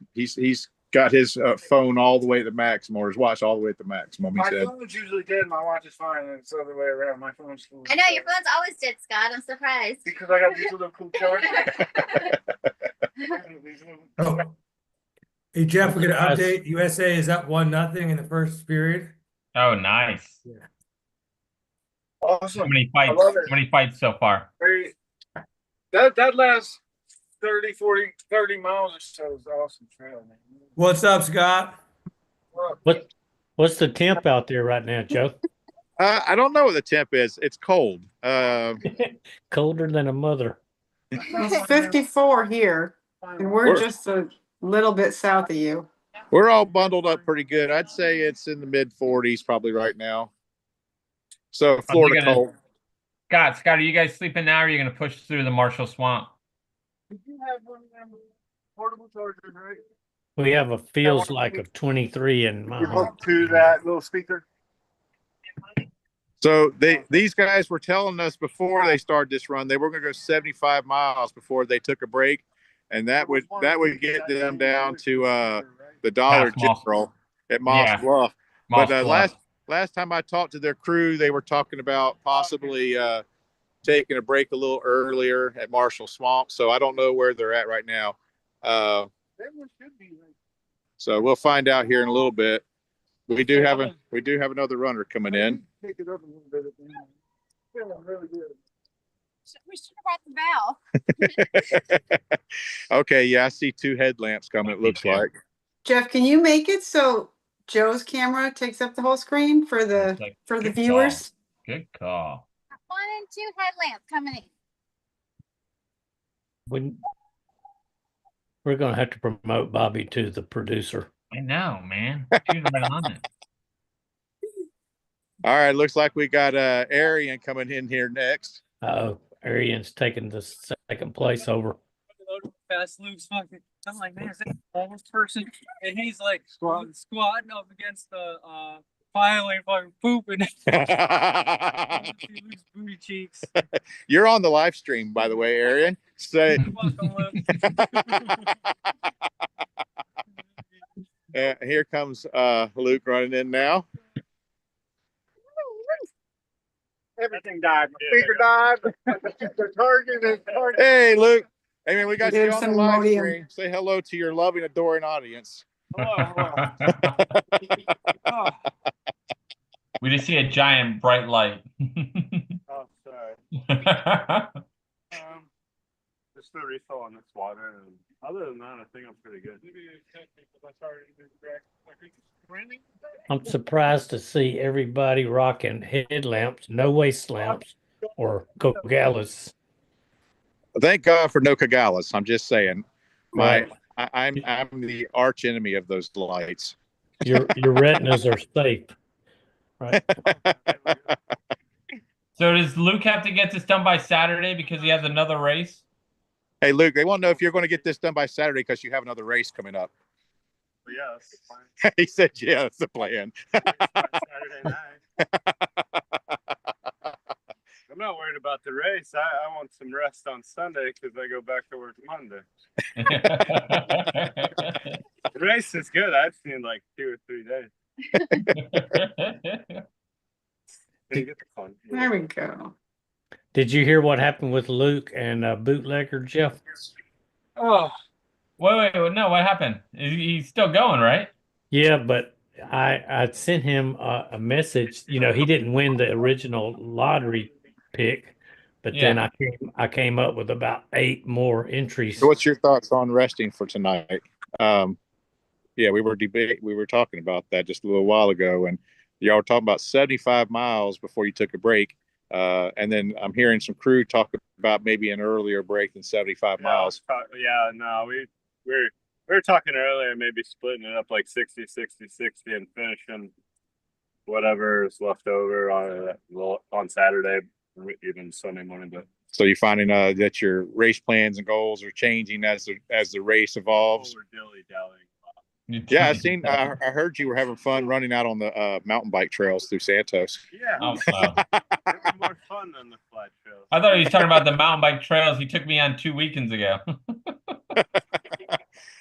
got his phone all the way to the maximum, or his watch all the way at the maximum. He My said. phone's usually dead, my watch is fine, and it's the other way around. My phone's full. I know your phone's always dead, Scott. I'm surprised. Because I got these little cool chargers. Oh. Hey Jeff, we're gonna update. USA is up 1-0 in the first period. Oh, nice. How Awesome. many fights? I love it. How many fights so far? Very, that last 30, 40, 30 miles or so is awesome trail, man. What's up, Scott? What's the temp out there right now, Joe? I don't know what the temp is. It's cold. Colder than a mother. It's 54 here, and we're just a little bit south of you. We're all bundled up pretty good. I'd say it's in the mid 40s probably right now. So Florida gonna- cold. Scott, are you guys sleeping now or are you going to push through the Marshall Swamp? Did you have one of them portable chargers, right? We have a feels like of 23 in my You home. hook to that little speaker. So these guys were telling us before they started this run, they were going to go 75 miles before they took a break, and that would get them down to the Dollar General at Moss Bluff. Moss But Bluff. last time I talked to their crew, they were talking about possibly taking a break a little earlier at Marshall Swamp. So I don't know where they're at right now. So we'll find out here in a little bit. We do have another runner coming in. Pick it up a little bit at the end. Feeling really good. We should have brought the bell. Okay, yeah, I see two headlamps coming, it looks like. Jeff, can you make it so Joe's camera takes up the whole screen for the Good viewers? Good call. 1 and 2 headlamps coming in. We're going to have to promote Bobby to the producer. I know, man. She's right on it. All right, looks like we got Arian coming in here next. Arian's taking the second place over. Fast Luke's fucking. I'm like, man, is that a homeless person? And he's like squatting up against the pile and fucking pooping. Luke's booty cheeks. You're on the live stream, by the way, Arian. Say. Here comes Luke running in now. Everything died. My speaker died. The target. Hey, Luke. Hey, man, we got you There's on the some live Imodium. stream. Say hello to your loving, adoring audience. We just see a giant bright light. Oh, sorry. Just the refill on this water, and other than that, I think I'm pretty good. I'm surprised to see everybody rocking headlamps, no waist lamps, or Cogalas. Thank God for no Kagalas. I'm just saying. I'm the arch enemy of those lights. Your retinas are safe, right? So does Luke have to get this done by Saturday because he has another race? Hey, Luke, they want to know if you're going to get this done by Saturday because you have another race coming up. Yes. He said, yeah, that's the plan. Saturday night. I'm not worried about the race. I want some rest on Sunday because I go back to work Monday. The race is good. I've seen like 2 or 3 days. There we go. Did you hear what happened with Luke and Bootlegger Jeff? Oh, wait, no, what happened? He's still going, right? Yeah, but I sent him a message. You know, he didn't win the original lottery pick, but then I came up with about 8 more entries. So what's your thoughts on resting for tonight? Yeah, we were talking about that just a little while ago, and y'all were talking about 75 miles before you took a break. And then I'm hearing some crew talk about maybe an earlier break than 75 miles. Yeah, no, we were talking earlier, maybe splitting it up like 60, 60, 60 and finishing whatever is left over on Saturday, even Sunday morning. But so you're finding that your race plans and goals are changing as the race evolves. We're dilly-dallying. Yeah, I heard you were having fun running out on the mountain bike trails through Santos. Yeah. Oh, wow. It was more fun than the flat trails. I thought he was talking about the mountain bike trails he took me on 2 weekends ago.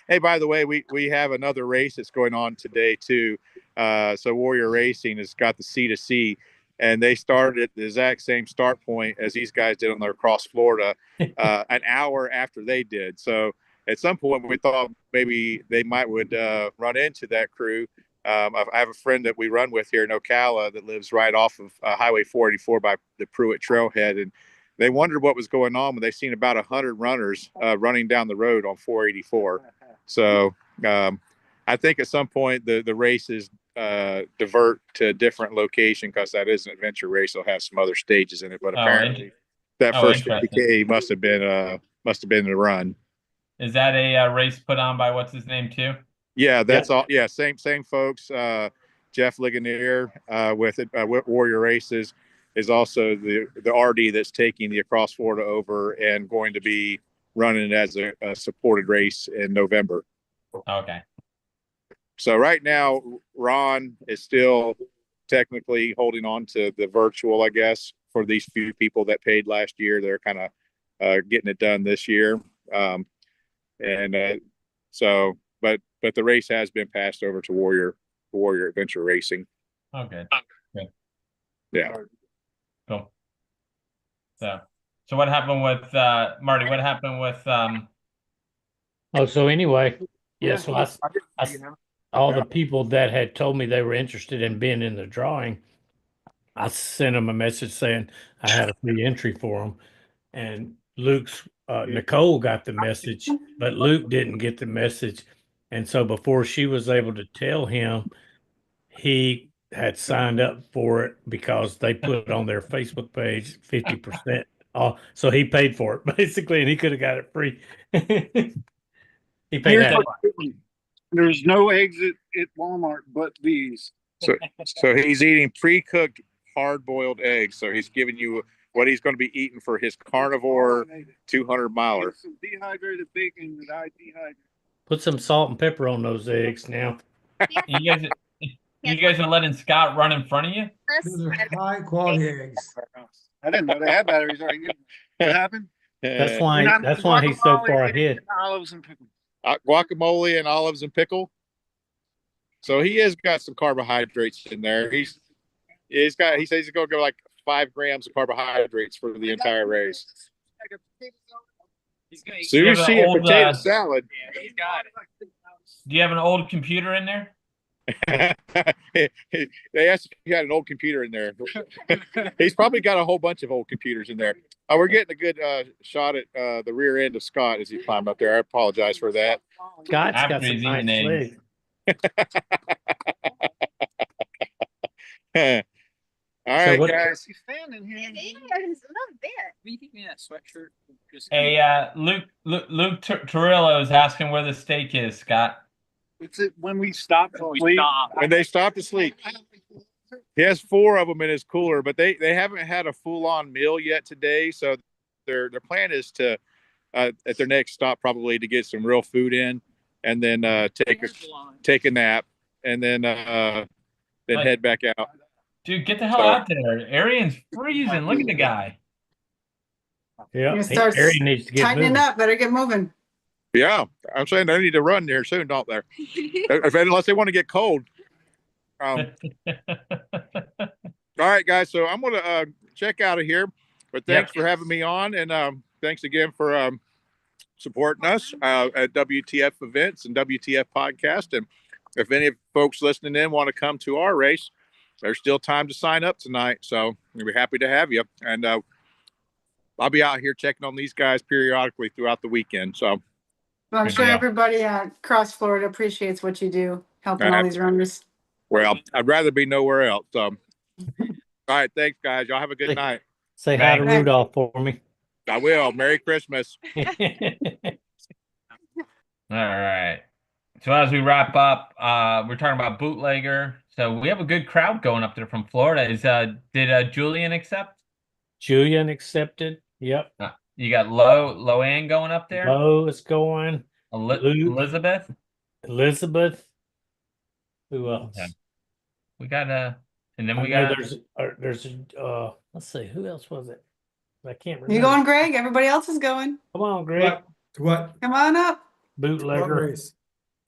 Hey, by the way, we have another race that's going on today too. So Warrior Racing has got the C2C, and they started at the exact same start point as these guys did on their Cross Florida, an hour after they did. So at some point we thought maybe they would run into that crew. I have a friend that we run with here in Ocala that lives right off of Highway 484 by the Pruitt Trailhead, and they wondered what was going on when they seen about 100 runners running down the road on 484. So I think at some point the races divert to a different location because that is an adventure race. They'll have some other stages in it, but apparently that first 50K must have been the run. Is that a race put on by what's his name too? Yeah, that's all. Yeah, same folks. Jeff Ligonier with Warrior Races is also the RD that's taking the Across Florida over and going to be running as a supported race in November. Okay. So right now, Ron is still technically holding on to the virtual, I guess, for these few people that paid last year. They're kind of getting it done this year. So, but the race has been passed over to Warrior Adventure Racing. Okay. Good. Yeah. Cool. So what happened with Marty? What happened with So anyway, so all the people that had told me they were interested in being in the drawing, I sent them a message saying I had a free entry for them, and Nicole got the message, but Luke didn't get the message, and so before she was able to tell him, he had signed up for it because they put on their Facebook page 50% off, so he paid for it basically, and he could have got it free. He paid half. There's no eggs at Walmart but these. So he's eating pre-cooked hard-boiled eggs. So he's giving you what he's going to be eating for his carnivore 200 miler. Some dehydrated bacon that I dehydrate. Put some salt and pepper on those eggs now. You guys are letting Scott run in front of you? Those are high quality eggs. I didn't know they had batteries already. What happened? That's why he's so far ahead. Olives and pickle. Guacamole and olives and pickle. So he has got some carbohydrates in there. He says he's going to go like 5 grams of carbohydrates for the entire race. Sushi and potato salad. Yeah, he's got it. Do you have an old computer in there? They asked if he had an old computer in there. He's probably got a whole bunch of old computers in there. We're getting a good shot at the rear end of Scott as he climbed up there. I apologize for that. Scott's got some nice legs. All right, guys. He's standing here. It is a little bit. Will you get me that sweatshirt? Hey, Luke Torillo is asking where the steak is, Scott. It's when we stop to sleep. When they stop to sleep. He has 4 of them in his cooler, but they haven't had a full-on meal yet today. So their plan is to at their next stop probably to get some real food in, and then take a nap, and then head back out. Dude, get the hell out there. Arian's freezing. Look at the guy. Yeah, Start Aaron needs to get tightening moving. up. Better get moving. Yeah, I'm saying they need to run there soon, don't they? Unless they want to get cold. All right, guys. So I'm gonna check out of here. But thanks for having me on, and thanks again for supporting us at WTF Events and WTF Podcast. And if any folks listening in want to come to our race, there's still time to sign up tonight. So we'll be happy to have you. And I'll be out here checking on these guys periodically throughout the weekend. So Well, I'm sure everybody across Florida appreciates what you do, helping all these runners. Well, I'd rather be nowhere else. So, all right, thanks, guys. Y'all have a good night. Say hi to Rudolph for me. I will. Merry Christmas. All right. So as we wrap up, we're talking about bootlegger. So we have a good crowd going up there from Florida. Did Julian accept? Julian accepted. Yep. You got Loanne going up there. Lo is going. Elizabeth. Who else? Okay. We got and then we got there's let's see, who else was it? I can't remember. You going, Greg? Everybody else is going. Come on, Greg. What? Come on up. Bootlegger.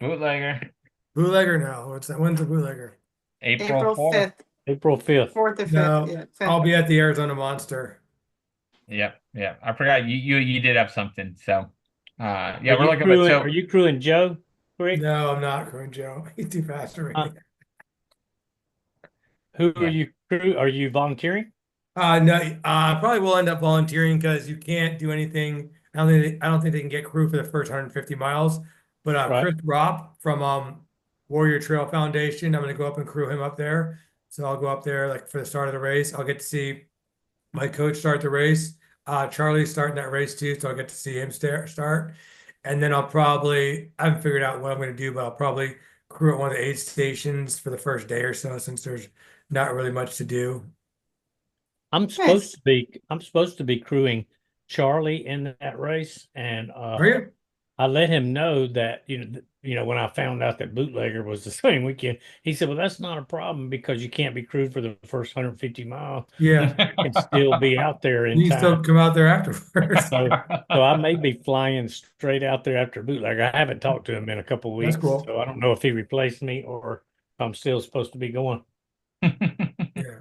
Bootlegger now. What's that? When's the bootlegger? April 5th. April 5th. 4th or 5th. No, Yeah, 5th. I'll be at the Arizona Monster. Yep. I forgot you did have something. So we're looking Are you crewing Joe, Greg? No, I'm not crewing Joe. He's too fast for me. Who are you crew? Are you volunteering? No, I probably will end up volunteering because you can't do anything. I don't think they can get crew for the first 150 miles. But Chris Ropp from Warrior Trail Foundation, I'm going to go up and crew him up there. So I'll go up there like for the start of the race. I'll get to see my coach start the race. Charlie's starting that race too, so I'll get to see him start. And then I haven't figured out what I'm going to do, but I'll probably crew at one of the aid stations for the first day or so, since there's not really much to do. I'm supposed to be crewing Charlie in that race, and Are you? I let him know that when I found out that bootlegger was the same weekend, he said, "Well, that's not a problem because you can't be crewed for the first 150 miles. Yeah, and still be out there in you time." still come out there afterwards. So I may be flying straight out there after bootlegger. I haven't talked to him in a couple of weeks, That's cool. so I don't know if he replaced me or if I'm still supposed to be going. Yeah.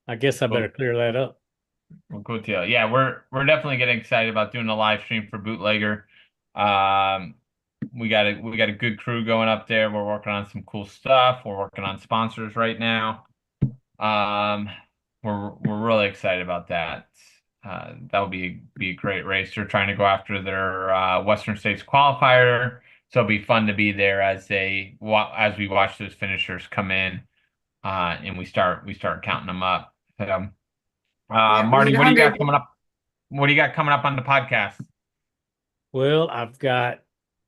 I guess I better clear that up. Well, cool deal. Yeah, we're definitely getting excited about doing a live stream for bootlegger. We got a good crew going up there. We're working on some cool stuff. We're working on sponsors right now. We're really excited about that. That would be a great race. They're trying to go after their Western States qualifier, so it'll be fun to be there as we watch those finishers come in, and we start counting them up. So, Marty, what do you got coming up? What do you got coming up on the podcast? Well, I've got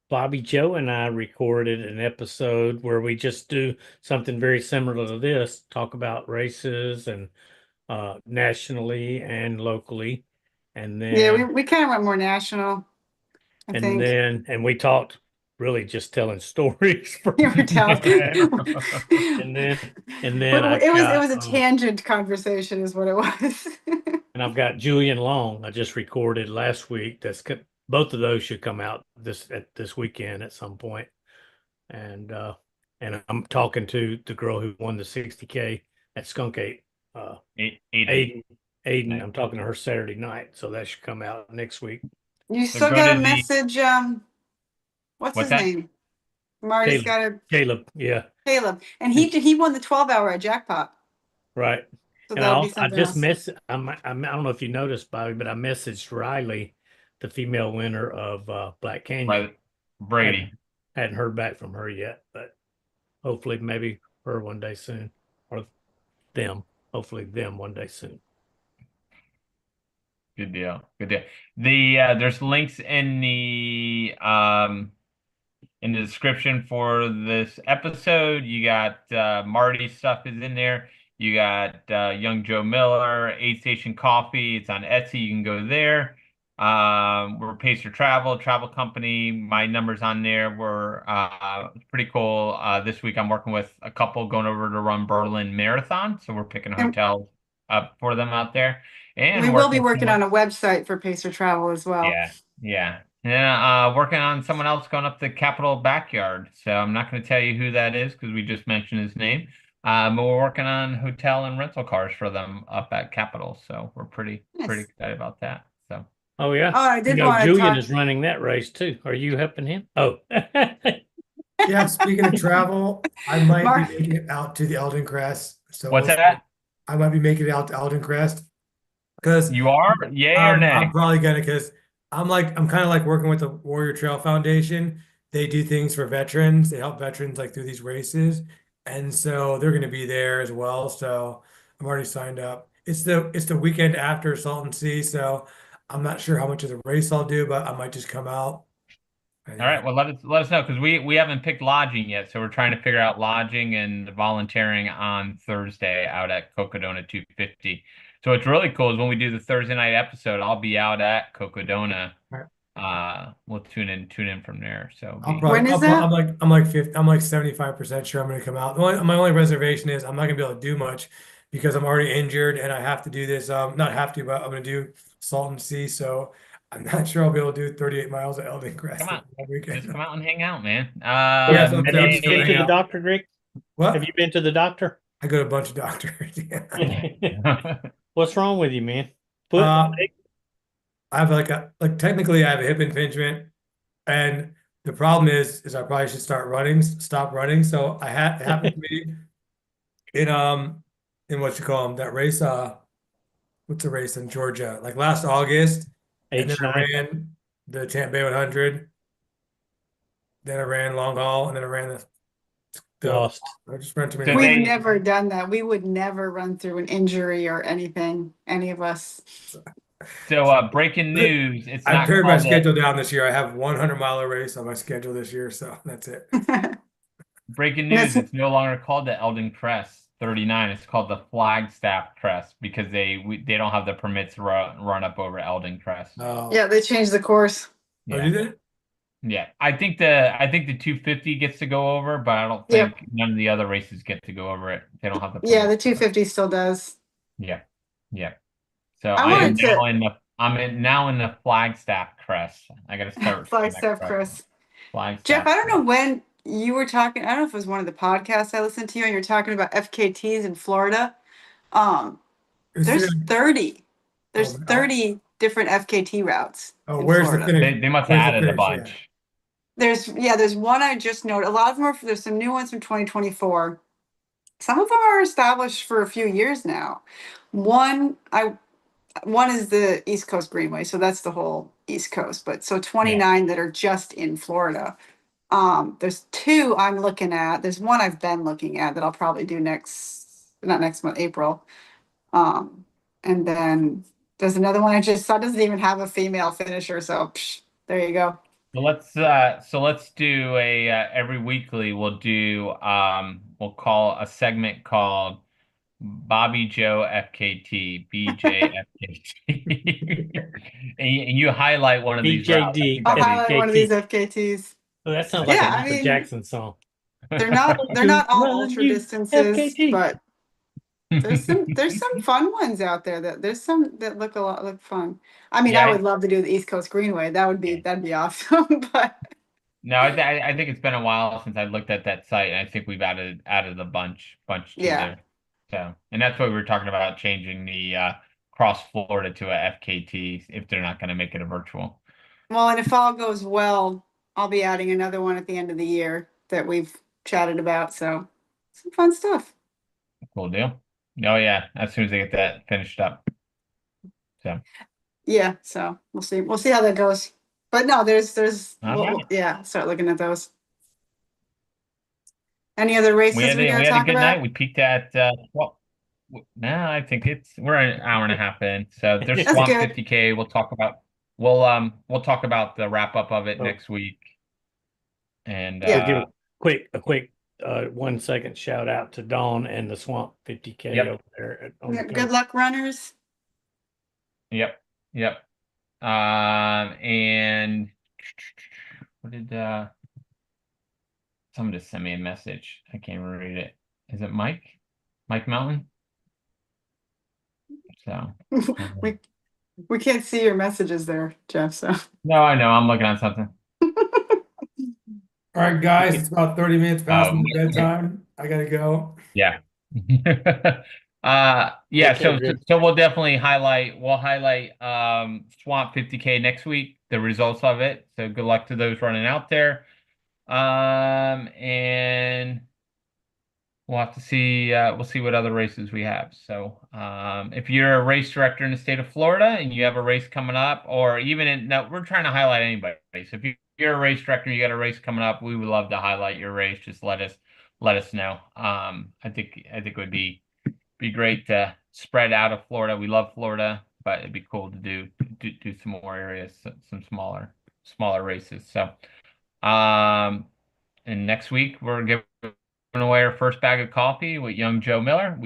Bobby Joe and I recorded an episode where we just do something very similar to this, talk about races and nationally and locally. And then we kind of went more national, I think. And we talked really just telling stories for and then it was a tangent conversation is what it was. And I've got Julian Long I just recorded last week. Both of those should come out this weekend at some point. And I'm talking to the girl who won the 60K at Skunk Ape. Aiden. I'm talking to her Saturday night, so that should come out next week. You still got a message. What's his name? Marty's got a Caleb. Yeah, Caleb, and he won the 12-hour at Jackpot. Right. So and I just missed. I don't know if you noticed, Bobby, but I messaged Riley, the female winner of Black Canyon. Brady. Hadn't heard back from her yet, but hopefully maybe her one day soon, or them. Hopefully them one day soon. Good deal. Good deal. There's links in the description for this episode. You got Marty's stuff is in there. You got Young Joe Miller, Aid Station Coffee. It's on Etsy. You can go there. We're Pacer travel company. My number's on there. We're pretty cool. This week I'm working with a couple going over to run Berlin Marathon. So we're picking hotels up for them out there. And we will be working on a website for Pacer Travel as well. Yeah. Working on someone else going up the Capitol backyard. So I'm not going to tell you who that is because we just mentioned his name. But we're working on hotel and rental cars for them up at Capitol. So we're pretty excited about that. So. Oh yeah. Oh, I did want to Julian is running that race too. Are you helping him? Oh. Yeah, speaking of travel, I might be making it out to the Eldon Crest. So what's that? I might be making it out to Eldon Crest. Because you are? Yay or nay? I'm probably gonna, because I'm kind of like working with the Warrior Trail Foundation. They do things for veterans. They help veterans like through these races. And so they're gonna be there as well. So I'm already signed up. It's the weekend after Salton Sea, so I'm not sure how much of the race I'll do, but I might just come out. All right. Well, let us know because we haven't picked lodging yet, so we're trying to figure out lodging and volunteering on Thursday out at Cocodona 250. So what's really cool is when we do the Thursday night episode, I'll be out at Cocodona. We'll tune in from there. So when is that? I'm like 75% sure I'm going to come out. My only reservation is I'm not going to be able to do much because I'm already injured and I have to do this. Not have to, but I'm going to do Salton Sea. So I'm not sure I'll be able to do 38 miles at Eldon Crest. Come on, just come out and hang out, man. Have you been to the doctor, Rick? What? Have you been to the doctor? I go to a bunch of doctors. What's wrong with you, man? I have technically I have a hip impingement, and the problem is I probably should stop running. So it happened to me in what you call them, that race. What's the race in Georgia? Like last August, and then I ran the Tampa Bay 100. Then I ran long haul, and then I ran the Lost. I just ran too many. We've never done that. We would never run through an injury or anything, any of us. So breaking news, I pared my schedule down this year. I have 100-mile race on my schedule this year, so that's it. Breaking news, it's no longer called the Eldon Crest 39. It's called the Flagstaff Crest because they don't have the permits to run up over Eldon Crest. Oh. Yeah, they changed the course. Yeah. Oh, did they? Yeah, I think the 250 gets to go over, but I don't think none of the other races get to go over it. They don't have the. Yeah, the 250 still does. Yeah. So I'm now in the Flagstaff Crest. I got to start Flagstaff Crest. Flagstaff. Jeff, I don't know when you were talking. I don't know if it was one of the podcasts I listened to, and you're talking about FKTs in Florida. There's 30. There's 30 different FKT routes. Oh, where's Florida. the finish? They must have added a bunch. Yeah. There's one I just noted. A lot of them there's some new ones from 2024. Some of them are established for a few years now. One is the East Coast Greenway, so that's the whole East Coast. But so 29 that are just in Florida. There's 2 I'm looking at. There's one I've been looking at that I'll probably do not next month, April. And then there's another one I just saw doesn't even have a female finisher, so there you go. So let's do a every weekly we'll call a segment called Bobby Joe FKT, BJ FKT. and you highlight one of these routes. I'll highlight one of these FKTs. Oh, that sounds like a Michael Jackson song. They're not all ultra distances, FKT. But there's some fun ones out there there's some that look fun. I mean, I would love to do the East Coast Greenway. That'd be awesome. But no, I think it's been a while since I looked at that site, and I think we've added a bunch to there. So, and that's what we were talking about, changing the Cross Florida to a FKT if they're not going to make it a virtual. Well, and if all goes well, I'll be adding another one at the end of the year that we've chatted about. So some fun stuff. Cool deal. Oh yeah, as soon as they get that finished up. So yeah, so we'll see how that goes. But no, there's start looking at those. Any other races we had a good talk about? night. We peaked at No, I think we're an hour and a half in. So there's That's Swamp good. 50K. We'll talk about the wrap up of it next week. And Yeah. Give a quick 1 second shout out to Dawn and the Swamp 50K Yep. over there on Yeah, the good coast. luck, runners. Yep. And what did someone just sent me a message? I can't even read it. Is it Mike? Mike Mountain? So we can't see your messages there, Jeff. So no, I know. I'm looking at something. All right, guys, it's about 30 minutes past my Okay. bedtime. I gotta go. Yeah. Okay, so good. we'll definitely highlight Swamp 50K next week, the results of it. So good luck to those running out there. And we'll have to see we'll see what other races we have. So if you're a race director in the state of Florida and you have a race coming up, or even no, we're trying to highlight anybody. So if you're a race director and you got a race coming up, we would love to highlight your race. Just let us know. I think it would be great to spread out of Florida. We love Florida, but it'd be cool to do some more areas, some smaller races. So and next week we're giving away our first bag of coffee with young Joe Miller.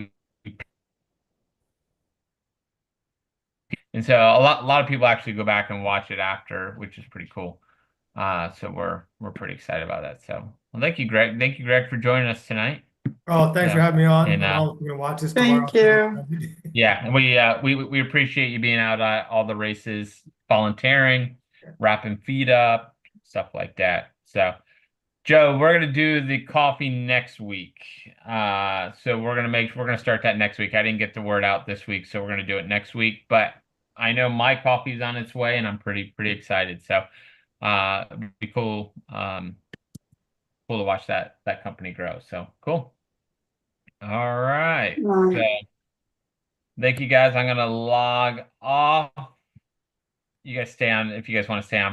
And so a lot of people actually go back and watch it after, which is pretty cool. So we're pretty excited about that. So well, thank you, Greg. Thank you, Greg, for joining us tonight. Oh, thanks for having me on. And I'm gonna watch this thank tomorrow. you. yeah, and we appreciate you being out at all the races, volunteering, wrapping feet up, stuff like that. So Joe, we're gonna do the coffee next week. So we're gonna start that next week. I didn't get the word out this week, so we're gonna do it next week. But I know my coffee's on its way, and I'm pretty excited. So it'd be cool cool to watch that company grow. So cool. All right. So thank you guys. I'm gonna log off. You guys stay on if you guys want to stay on